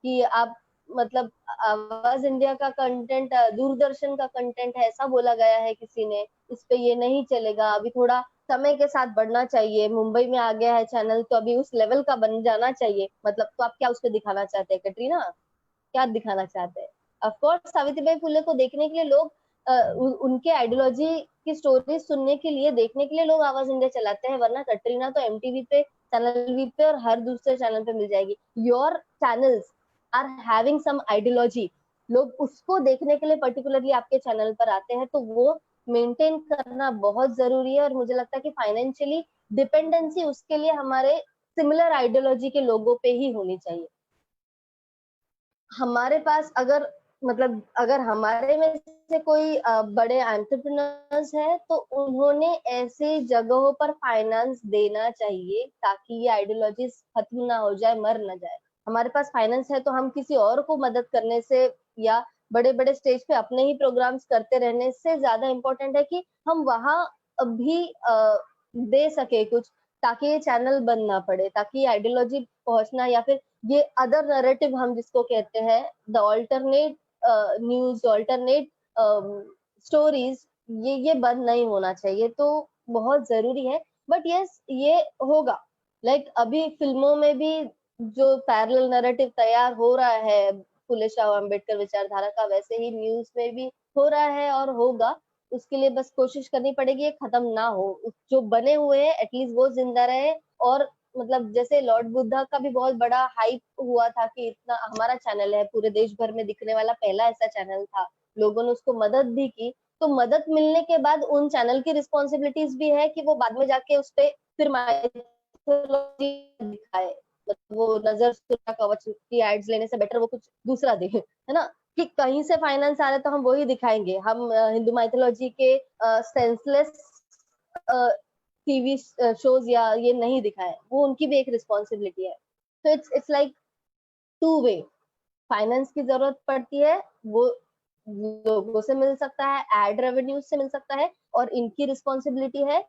कि आप मतलब आवाज इंडिया का कंटेंट दूरदर्शन का कंटेंट है ऐसा बोला गया है किसी ने, इस पे ये नहीं चलेगा, अभी थोड़ा समय के साथ बढ़ना चाहिए, मुंबई में आ गया है चैनल तो अभी उस लेवल का बन जाना चाहिए. मतलब तो आप क्या उस पर दिखाना चाहते हैं कटरीना, क्या दिखाना चाहते हैं? ऑफ कोर्स सावित्रीबाई फुले को देखने के लिए लोग उनके आइडियोलॉजी की स्टोरी सुनने के लिए, देखने के लिए लोग आवाज इंडिया चलाते हैं, वरना कटरीना तो एमटीवी पे, चैनल वी पे और हर दूसरे चैनल पे मिल जाएगी. Your channels are having some ideology, लोग उसको देखने के लिए पर्टिकुलरली आपके चैनल पर आते हैं, तो वो मेंटेन करना बहुत जरूरी है. और मुझे लगता है कि फाइनेंशियली डिपेंडेंसी उसके लिए हमारे सिमिलर आइडियोलॉजी के लोगों पे ही होनी चाहिए. हमारे पास अगर मतलब अगर हमारे में से कोई बड़े एंटरप्रेन्योर्स है, तो उन्होंने ऐसे जगहों पर फाइनेंस देना चाहिए ताकि ये आइडियोलॉजीज खत्म ना हो जाए, मर ना जाए. हमारे पास फाइनेंस है तो हम किसी और को मदद करने से या बड़े बड़े स्टेज पे अपने ही प्रोग्राम्स करते रहने से ज्यादा इम्पोर्टेंट है कि हम वहां भी दे सके कुछ, ताकि ये चैनल बंद ना पड़े, ताकि आइडियोलॉजी पहुंचना या फिर ये अदर नैरेटिव हम जिसको कहते हैं, the alternate news, alternate stories, ये बंद नहीं होना चाहिए. तो बहुत जरूरी है. बट यस, ये होगा. लाइक अभी फिल्मों में भी जो पैरेलल नैरेटिव तैयार हो रहा है फुले शाह अम्बेडकर विचारधारा का, वैसे ही न्यूज में भी हो रहा है और होगा. उसके लिए बस कोशिश करनी पड़ेगी ये खत्म ना हो, जो बने हुए हैं एटलीस्ट वो जिंदा रहे. और मतलब जैसे लॉर्ड बुद्धा का भी बहुत बड़ा हाइप हुआ था कि इतना हमारा चैनल है, पूरे देश भर में दिखने वाला पहला ऐसा चैनल था, लोगों ने उसको मदद भी की. तो मदद मिलने के बाद उन चैनल की रिस्पॉन्सिबिलिटीज भी है कि वो बाद में जाके उस पे फिर माइथोलॉजी दिखाए. मतलब वो नजर सुना कवच की एड्स लेने से बेटर वो कुछ दूसरा दे, है ना? कि कहीं से फाइनेंस आ रहा है तो हम वही दिखाएंगे. हम हिंदू माइथोलॉजी के सेंसलेस टीवी शोज या ये नहीं दिखाए, वो उनकी भी एक रिस्पॉन्सिबिलिटी है. तो it's like two way. Finance की जरूरत पड़ती है, वो लोगों से मिल सकता है, एड रेवेन्यू से मिल सकता है, और इनकी रिस्पॉन्सिबिलिटी है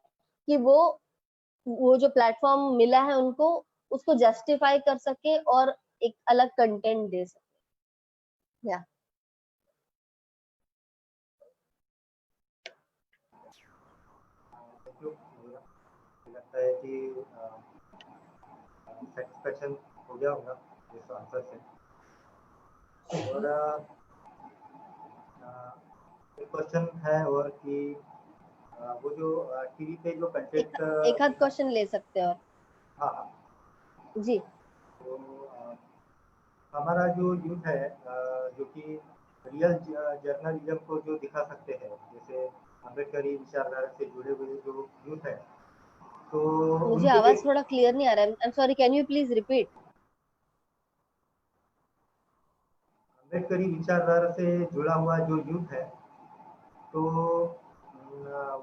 कि वो जो प्लेटफॉर्म मिला है उनको उसको जस्टिफाई कर सके और एक अलग कंटेंट दे सके. या मुझे लगता है कि सेटिस्फेक्शन हो गया होगा इस आंसर से. और एक क्वेश्चन है और कि वो जो टीवी पे जो कंटेंट एक आध क्वेश्चन ले सकते हैं और. हाँ हाँ. जी. तो हमारा जो यूथ है जो कि रियल जर्नलिज्म को जो दिखा सकते हैं, जैसे अम्बेडकरी विचारधारा से जुड़े हुए जो यूथ है, तो मुझे उनके लिए आवाज थोड़ा क्लियर नहीं आ रहा है. I am sorry, can you please repeat? अम्बेडकरी विचारधारा से जुड़ा हुआ जो यूथ है, तो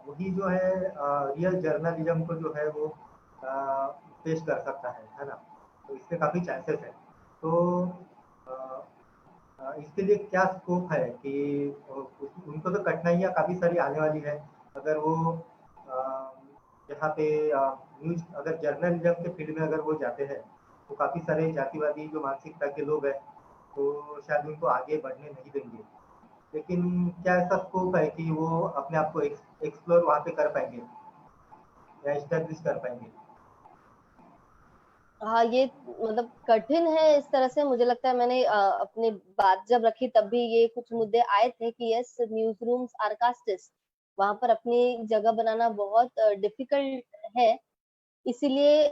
वही जो है रियल जर्नलिज्म को जो है वो पेश कर सकता है ना? तो इसमें काफ़ी चांसेस है. तो अ, इसके लिए क्या स्कोप है कि उनको तो कठिनाइयाँ काफ़ी सारी आने वाली है, अगर वो यहाँ पे न्यूज अगर जर्नलिज्म के फील्ड में अगर वो जाते हैं, तो काफ़ी सारे जातिवादी जो मानसिकता के लोग हैं, तो शायद उनको आगे बढ़ने नहीं देंगे. लेकिन क्या ऐसा स्कोप है कि वो अपने आप को एक्सप्लोर वहाँ पे कर पाएंगे या एस्टेब्लिश कर पाएंगे? हाँ, ये मतलब कठिन है इस तरह से. मुझे लगता है मैंने अपनी बात जब रखी तब भी ये कुछ मुद्दे आए थे कि yes, news rooms are casteist, वहां पर अपनी जगह बनाना बहुत डिफिकल्ट है. इसीलिए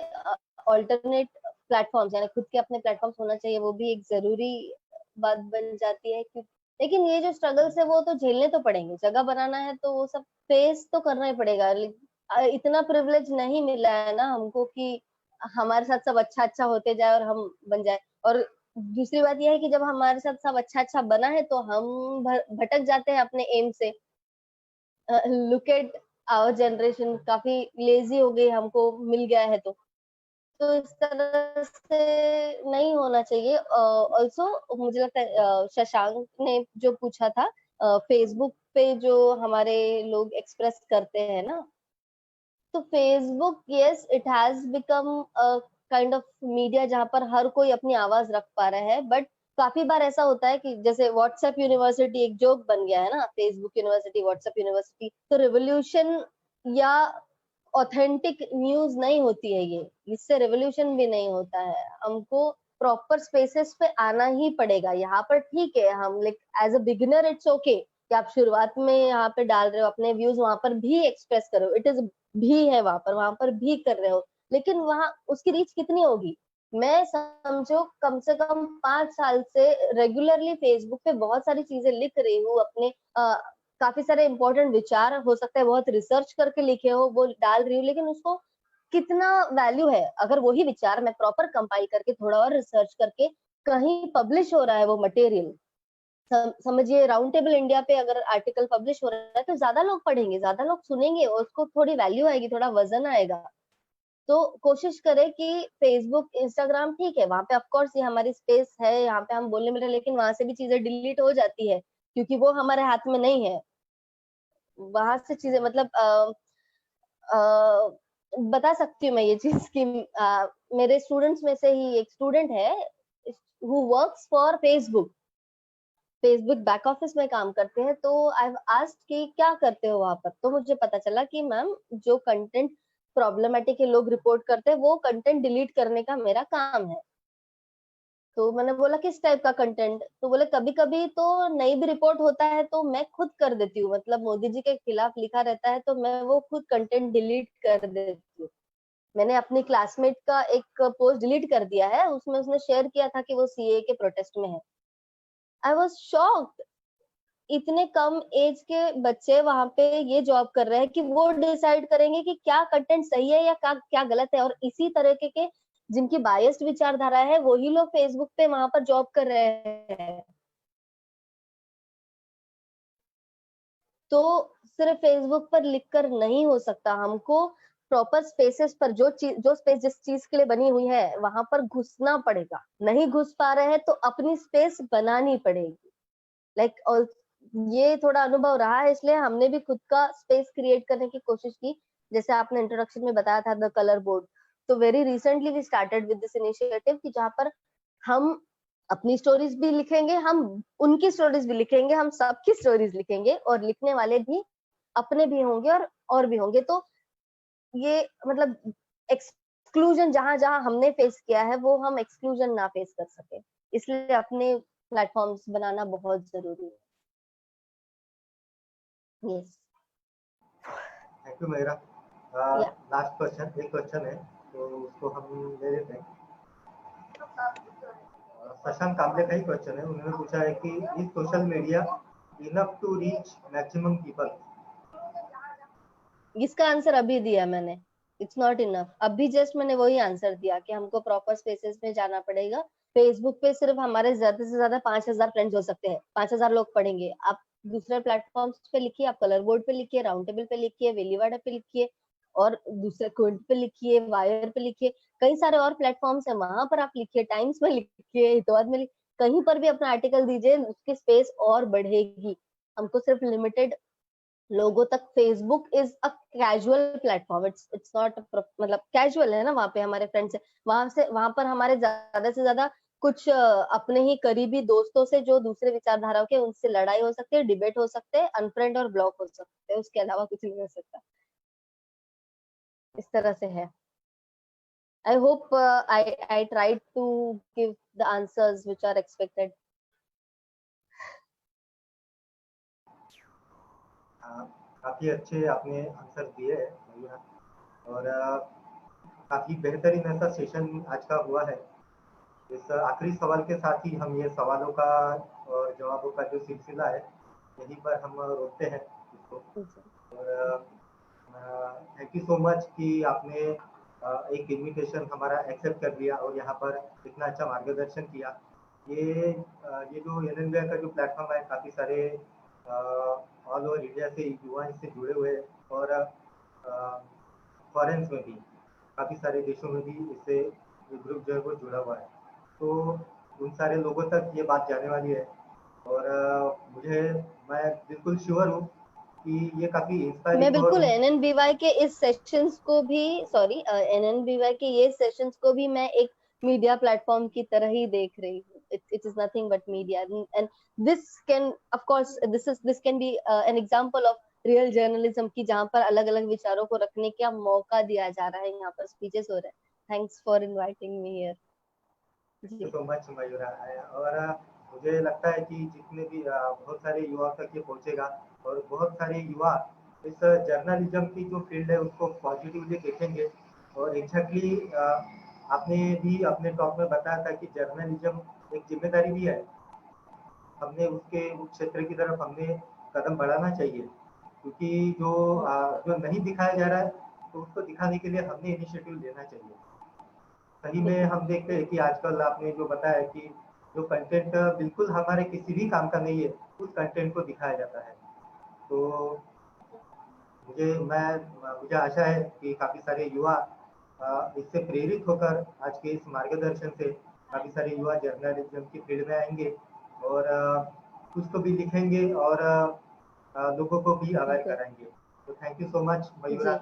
ऑल्टरनेट प्लेटफॉर्म्स यानी खुद के अपने प्लेटफॉर्म्स होना चाहिए, वो भी एक जरूरी बात बन जाती है कि लेकिन ये जो स्ट्रगल्स है वो तो झेलने तो पड़ेंगे, जगह बनाना है तो वो सब फेस तो करना ही पड़ेगा। इतना प्रिविलेज नहीं मिला है ना हमको कि हमारे साथ सब अच्छा-अच्छा होते जाए और हम बन जाए। और दूसरी बात ये है कि जब हमारे साथ सब अच्छा-अच्छा बना है तो हम भटक जाते हैं अपने एम से। लुक एट आवर जनरेशन, काफ़ी लेज़ी हो गई, हमको मिल गया है तो। तो इस तरह से नहीं होना चाहिए। ऑल्सो मुझे लगता है शशांक ने जो पूछा था फेसबुक पे जो हमारे लोग एक्सप्रेस करते हैं ना, तो Facebook yes it has become a kind of media जहाँ पर हर कोई अपनी आवाज़ रख पा रहा है, बट काफ़ी बार ऐसा होता है कि जैसे व्हाट्सएप यूनिवर्सिटी एक जोक बन गया है ना, फेसबुक यूनिवर्सिटी, व्हाट्सएप यूनिवर्सिटी, तो रिवॉल्यूशन या ऑथेंटिक न्यूज़ नहीं होती है ये, इससे रिवॉल्यूशन भी नहीं होता है। हमको प्रॉपर स्पेसेस पे आना ही पड़ेगा। यहाँ पर ठीक है, हम like as a beginner it's okay कि आप शुरुआत में यहाँ पे डाल रहे हो, अपने व्यूज़ वहाँ पर भी एक्सप्रेस करो। इट इज़ भी है वहाँ पर भी कर रहे हो। लेकिन वहाँ उसकी रीच कितनी होगी? मैं समझो कम से कम 5 साल से रेगुलरली फेसबुक पे बहुत सारी चीज़ें लिख रही हूँ अपने काफ़ी सारे इम्पोर्टेंट विचार हो सकता है बहुत रिसर्च करके लिखे हो, वो डाल रही हूँ, लेकिन उसको कितना वैल्यू है? अगर वही विचार मैं प्रॉपर कंपाइल करके थोड़ा और रिसर्च करके कहीं पब्लिश हो रहा है वो मटेरियल, समझिए राउंड टेबल इंडिया पे अगर आर्टिकल पब्लिश हो रहा है तो ज़्यादा लोग पढ़ेंगे, ज़्यादा लोग सुनेंगे और उसको थोड़ी वैल्यू आएगी, थोड़ा वज़न आएगा। तो कोशिश करें कि फेसबुक, इंस्टाग्राम ठीक है, वहाँ पे ऑफ कोर्स ये हमारी स्पेस है, यहाँ पे हम बोलने मिल रहे हैं, लेकिन वहाँ से भी चीज़ें डिलीट हो जाती है, क्योंकि वो हमारे हाथ में नहीं है। वहाँ से चीज़ें मतलब अ, बता सकती हूँ मैं ये चीज़ कि मेरे स्टूडेंट्स में से ही एक स्टूडेंट है, who works for Facebook. Facebook back office में काम करते हैं, तो आई हैव आस्क्ड कि क्या करते हो वहाँ पर? तो मुझे पता चला कि मैम जो कंटेंट प्रॉब्लमैटिक है लोग रिपोर्ट करते हैं, वो कंटेंट डिलीट करने का मेरा काम है। तो मैंने बोला किस टाइप का कंटेंट? तो बोले कभी-कभी तो नहीं भी रिपोर्ट होता है तो मैं खुद कर देती हूँ, मतलब मोदी जी के खिलाफ लिखा रहता है तो मैं वो खुद कंटेंट डिलीट कर देती हूँ। मैंने अपनी क्लासमेट का एक पोस्ट डिलीट कर दिया है, उसमें उसने शेयर किया था कि वो सीएए के प्रोटेस्ट में है। I was shocked. इतने कम एज के बच्चे वहाँ पे ये जॉब कर रहे हैं कि वो डिसाइड करेंगे कि क्या कंटेंट सही है या क्या क्या गलत है, और इसी तरीके के जिनकी बायस्ड विचारधारा है वही लोग फेसबुक पे वहाँ पर जॉब कर रहे हैं। तो सिर्फ फेसबुक पर लिखकर नहीं हो सकता, हमको प्रॉपर स्पेसेस पर जो स्पेस जिस चीज़ के लिए बनी हुई है, वहाँ पर घुसना पड़ेगा। नहीं घुस पा रहे हैं तो अपनी स्पेस बनानी पड़ेगी। लाइक और ये थोड़ा अनुभव रहा है, इसलिए हमने भी खुद का स्पेस क्रिएट करने की कोशिश की। जैसे आपने इंट्रोडक्शन में बताया था द कलर बोर्ड, तो very recently we started with this initiative कि जहाँ पर हम अपनी स्टोरीज भी लिखेंगे, हम उनकी स्टोरीज भी लिखेंगे, हम सबकी स्टोरीज लिखेंगे और लिखने वाले भी अपने भी होंगे और भी होंगे। तो ये मतलब एक्सक्लूजन जहाँ-जहाँ हमने फेस किया है, वो हम एक्सक्लूजन ना फेस कर सके। इसलिए अपने प्लेटफ़ॉर्म्स बनाना बहुत ज़रूरी है। Yes, thank you Mehra. या लास्ट क्वेश्चन, एक क्वेश्चन है तो उसको हम ले लेते हैं। शशांक कामले का ही क्वेश्चन है, उन्होंने पूछा है कि is social media enough to reach maximum people? इसका आंसर अभी दिया मैंने। It's not enough. अभी जस्ट मैंने वही आंसर दिया कि हमको प्रॉपर स्पेसेस में जाना पड़ेगा। फेसबुक पे सिर्फ हमारे ज़्यादा से ज़्यादा 5,000 फ्रेंड्स हो सकते हैं। 5,000 लोग पढ़ेंगे। आप दूसरे प्लेटफ़ॉर्म्स पे लिखिए, आप कलर बोर्ड पे लिखिए, राउंड टेबल पे लिखिए, वेलीवाडा पे लिखिए और दूसरे क्विंट पे लिखिए, वायर पे लिखिए। कई सारे और प्लेटफ़ॉर्म्स हैं, वहाँ पर आप लिखिए, टाइम्स में लिखिए, हितवाद में कहीं पर भी अपना आर्टिकल दीजिए, उसकी स्पेस और बढ़ेगी। हमको सिर्फ लिमिटेड लोगों तक Facebook is a casual platform, it's not मतलब कैजुअल है ना, वहाँ पे हमारे फ्रेंड्स है, वहां पर हमारे ज्यादा से ज्यादा कुछ अपने ही करीबी दोस्तों से जो दूसरे विचारधाराओं के उनसे लड़ाई हो सकती है, डिबेट हो सकते हैं, अनफ्रेंड और ब्लॉक हो सकते हैं, उसके अलावा कुछ नहीं हो सकता। इस तरह से है। I hope I try to give the answers which are expected. काफ़ी अच्छे आपने आंसर दिए हैं भैया, और काफ़ी बेहतरीन ऐसा सेशन आज का हुआ है। इस आखिरी सवाल के साथ ही हम ये सवालों का और जवाबों का जो सिलसिला है, यहीं पर हम रोकते हैं इसको। और थैंक यू सो मच कि आपने एक इनविटेशन हमारा एक्सेप्ट कर लिया और यहाँ पर इतना अच्छा मार्गदर्शन किया। ये जो एनएनबीआई का जो प्लेटफॉर्म है, काफ़ी सारे ऑल ओवर इंडिया से युवा इससे जुड़े हुए हैं और फॉरेन्स में भी, काफ़ी सारे देशों में भी इससे ये ग्रुप जो है वो जुड़ा हुआ है। तो उन सारे लोगों तक ये बात जाने वाली है और मैं बिल्कुल श्योर हूँ कि ये काफ़ी मैं इंस्पायरिंग और बिल्कुल एनएनबीवाई के इस सेशंस को भी, सॉरी, एनएनबीवाई के ये सेशंस को भी मैं एक मीडिया प्लेटफॉर्म की तरह ही देख रही हूँ. It is nothing but media, and this can, of course, this can be an example of real journalism की, जहाँ पर अलग अलग विचारों को रखने का मौका दिया जा रहा है. यहाँ पर स्पीचेस हो रहे हैं. Thanks for inviting me here. Thank you ji so much Mayura. और मुझे लगता है कि जितने भी बहुत सारे युवाओं तक ये पहुंचेगा और बहुत सारे युवा इस जर्नलिज्म की जो फील्ड है उसको पॉजिटिवली देखेंगे। और एग्जैक्टली आपने भी अपने टॉक में बताया था कि जर्नलिज्म एक जिम्मेदारी भी है। हमने उसके उस क्षेत्र की तरफ हमने कदम बढ़ाना चाहिए, क्योंकि जो नहीं दिखाया जा रहा है तो उसको दिखाने के लिए हमने इनिशिएटिव लेना चाहिए। सही में बिल्कुल. हम देखते हैं कि आजकल आपने जो बताया कि जो कंटेंट बिल्कुल हमारे किसी भी काम का नहीं है, उस कंटेंट को दिखाया जाता है। तो मुझे आशा है कि काफ़ी सारे युवा इससे प्रेरित होकर आज के इस मार्गदर्शन से काफ़ी सारे युवा जर्नलिज्म की फील्ड में आएंगे और कुछ तो भी लिखेंगे और लोगों को भी अवेयर बिल्कुल. कराएंगे। तो thank you so much Mayura, ji.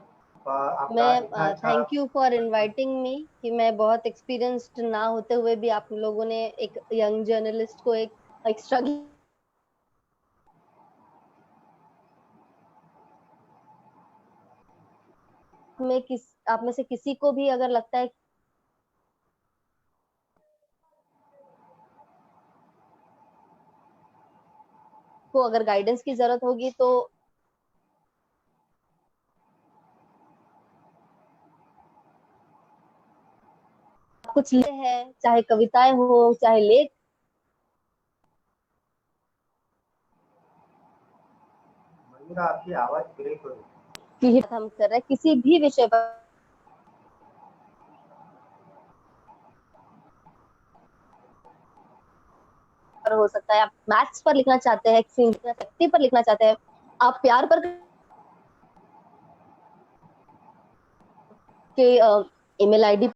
आपका इतना मैं अच्छा। Thank you for inviting me, कि मैं बहुत एक्सपीरियंस्ड ना होते हुए भी आप लोगों ने एक यंग जर्नलिस्ट को एक एक्स्ट्रा में किस आप में से किसी को भी अगर लगता है को अगर गाइडेंस की जरूरत होगी तो कुछ लिखे हैं, चाहे कविताएं हो चाहे लेख, मयूरा आपकी आवाज़ ब्रेक हो रही है। की हम कर रहे हैं किसी भी विषय पर. हो सकता है आप मैथ्स पर लिखना चाहते हैं, शक्ति पर लिखना चाहते हैं, आप प्यार पर के ईमेल आईडी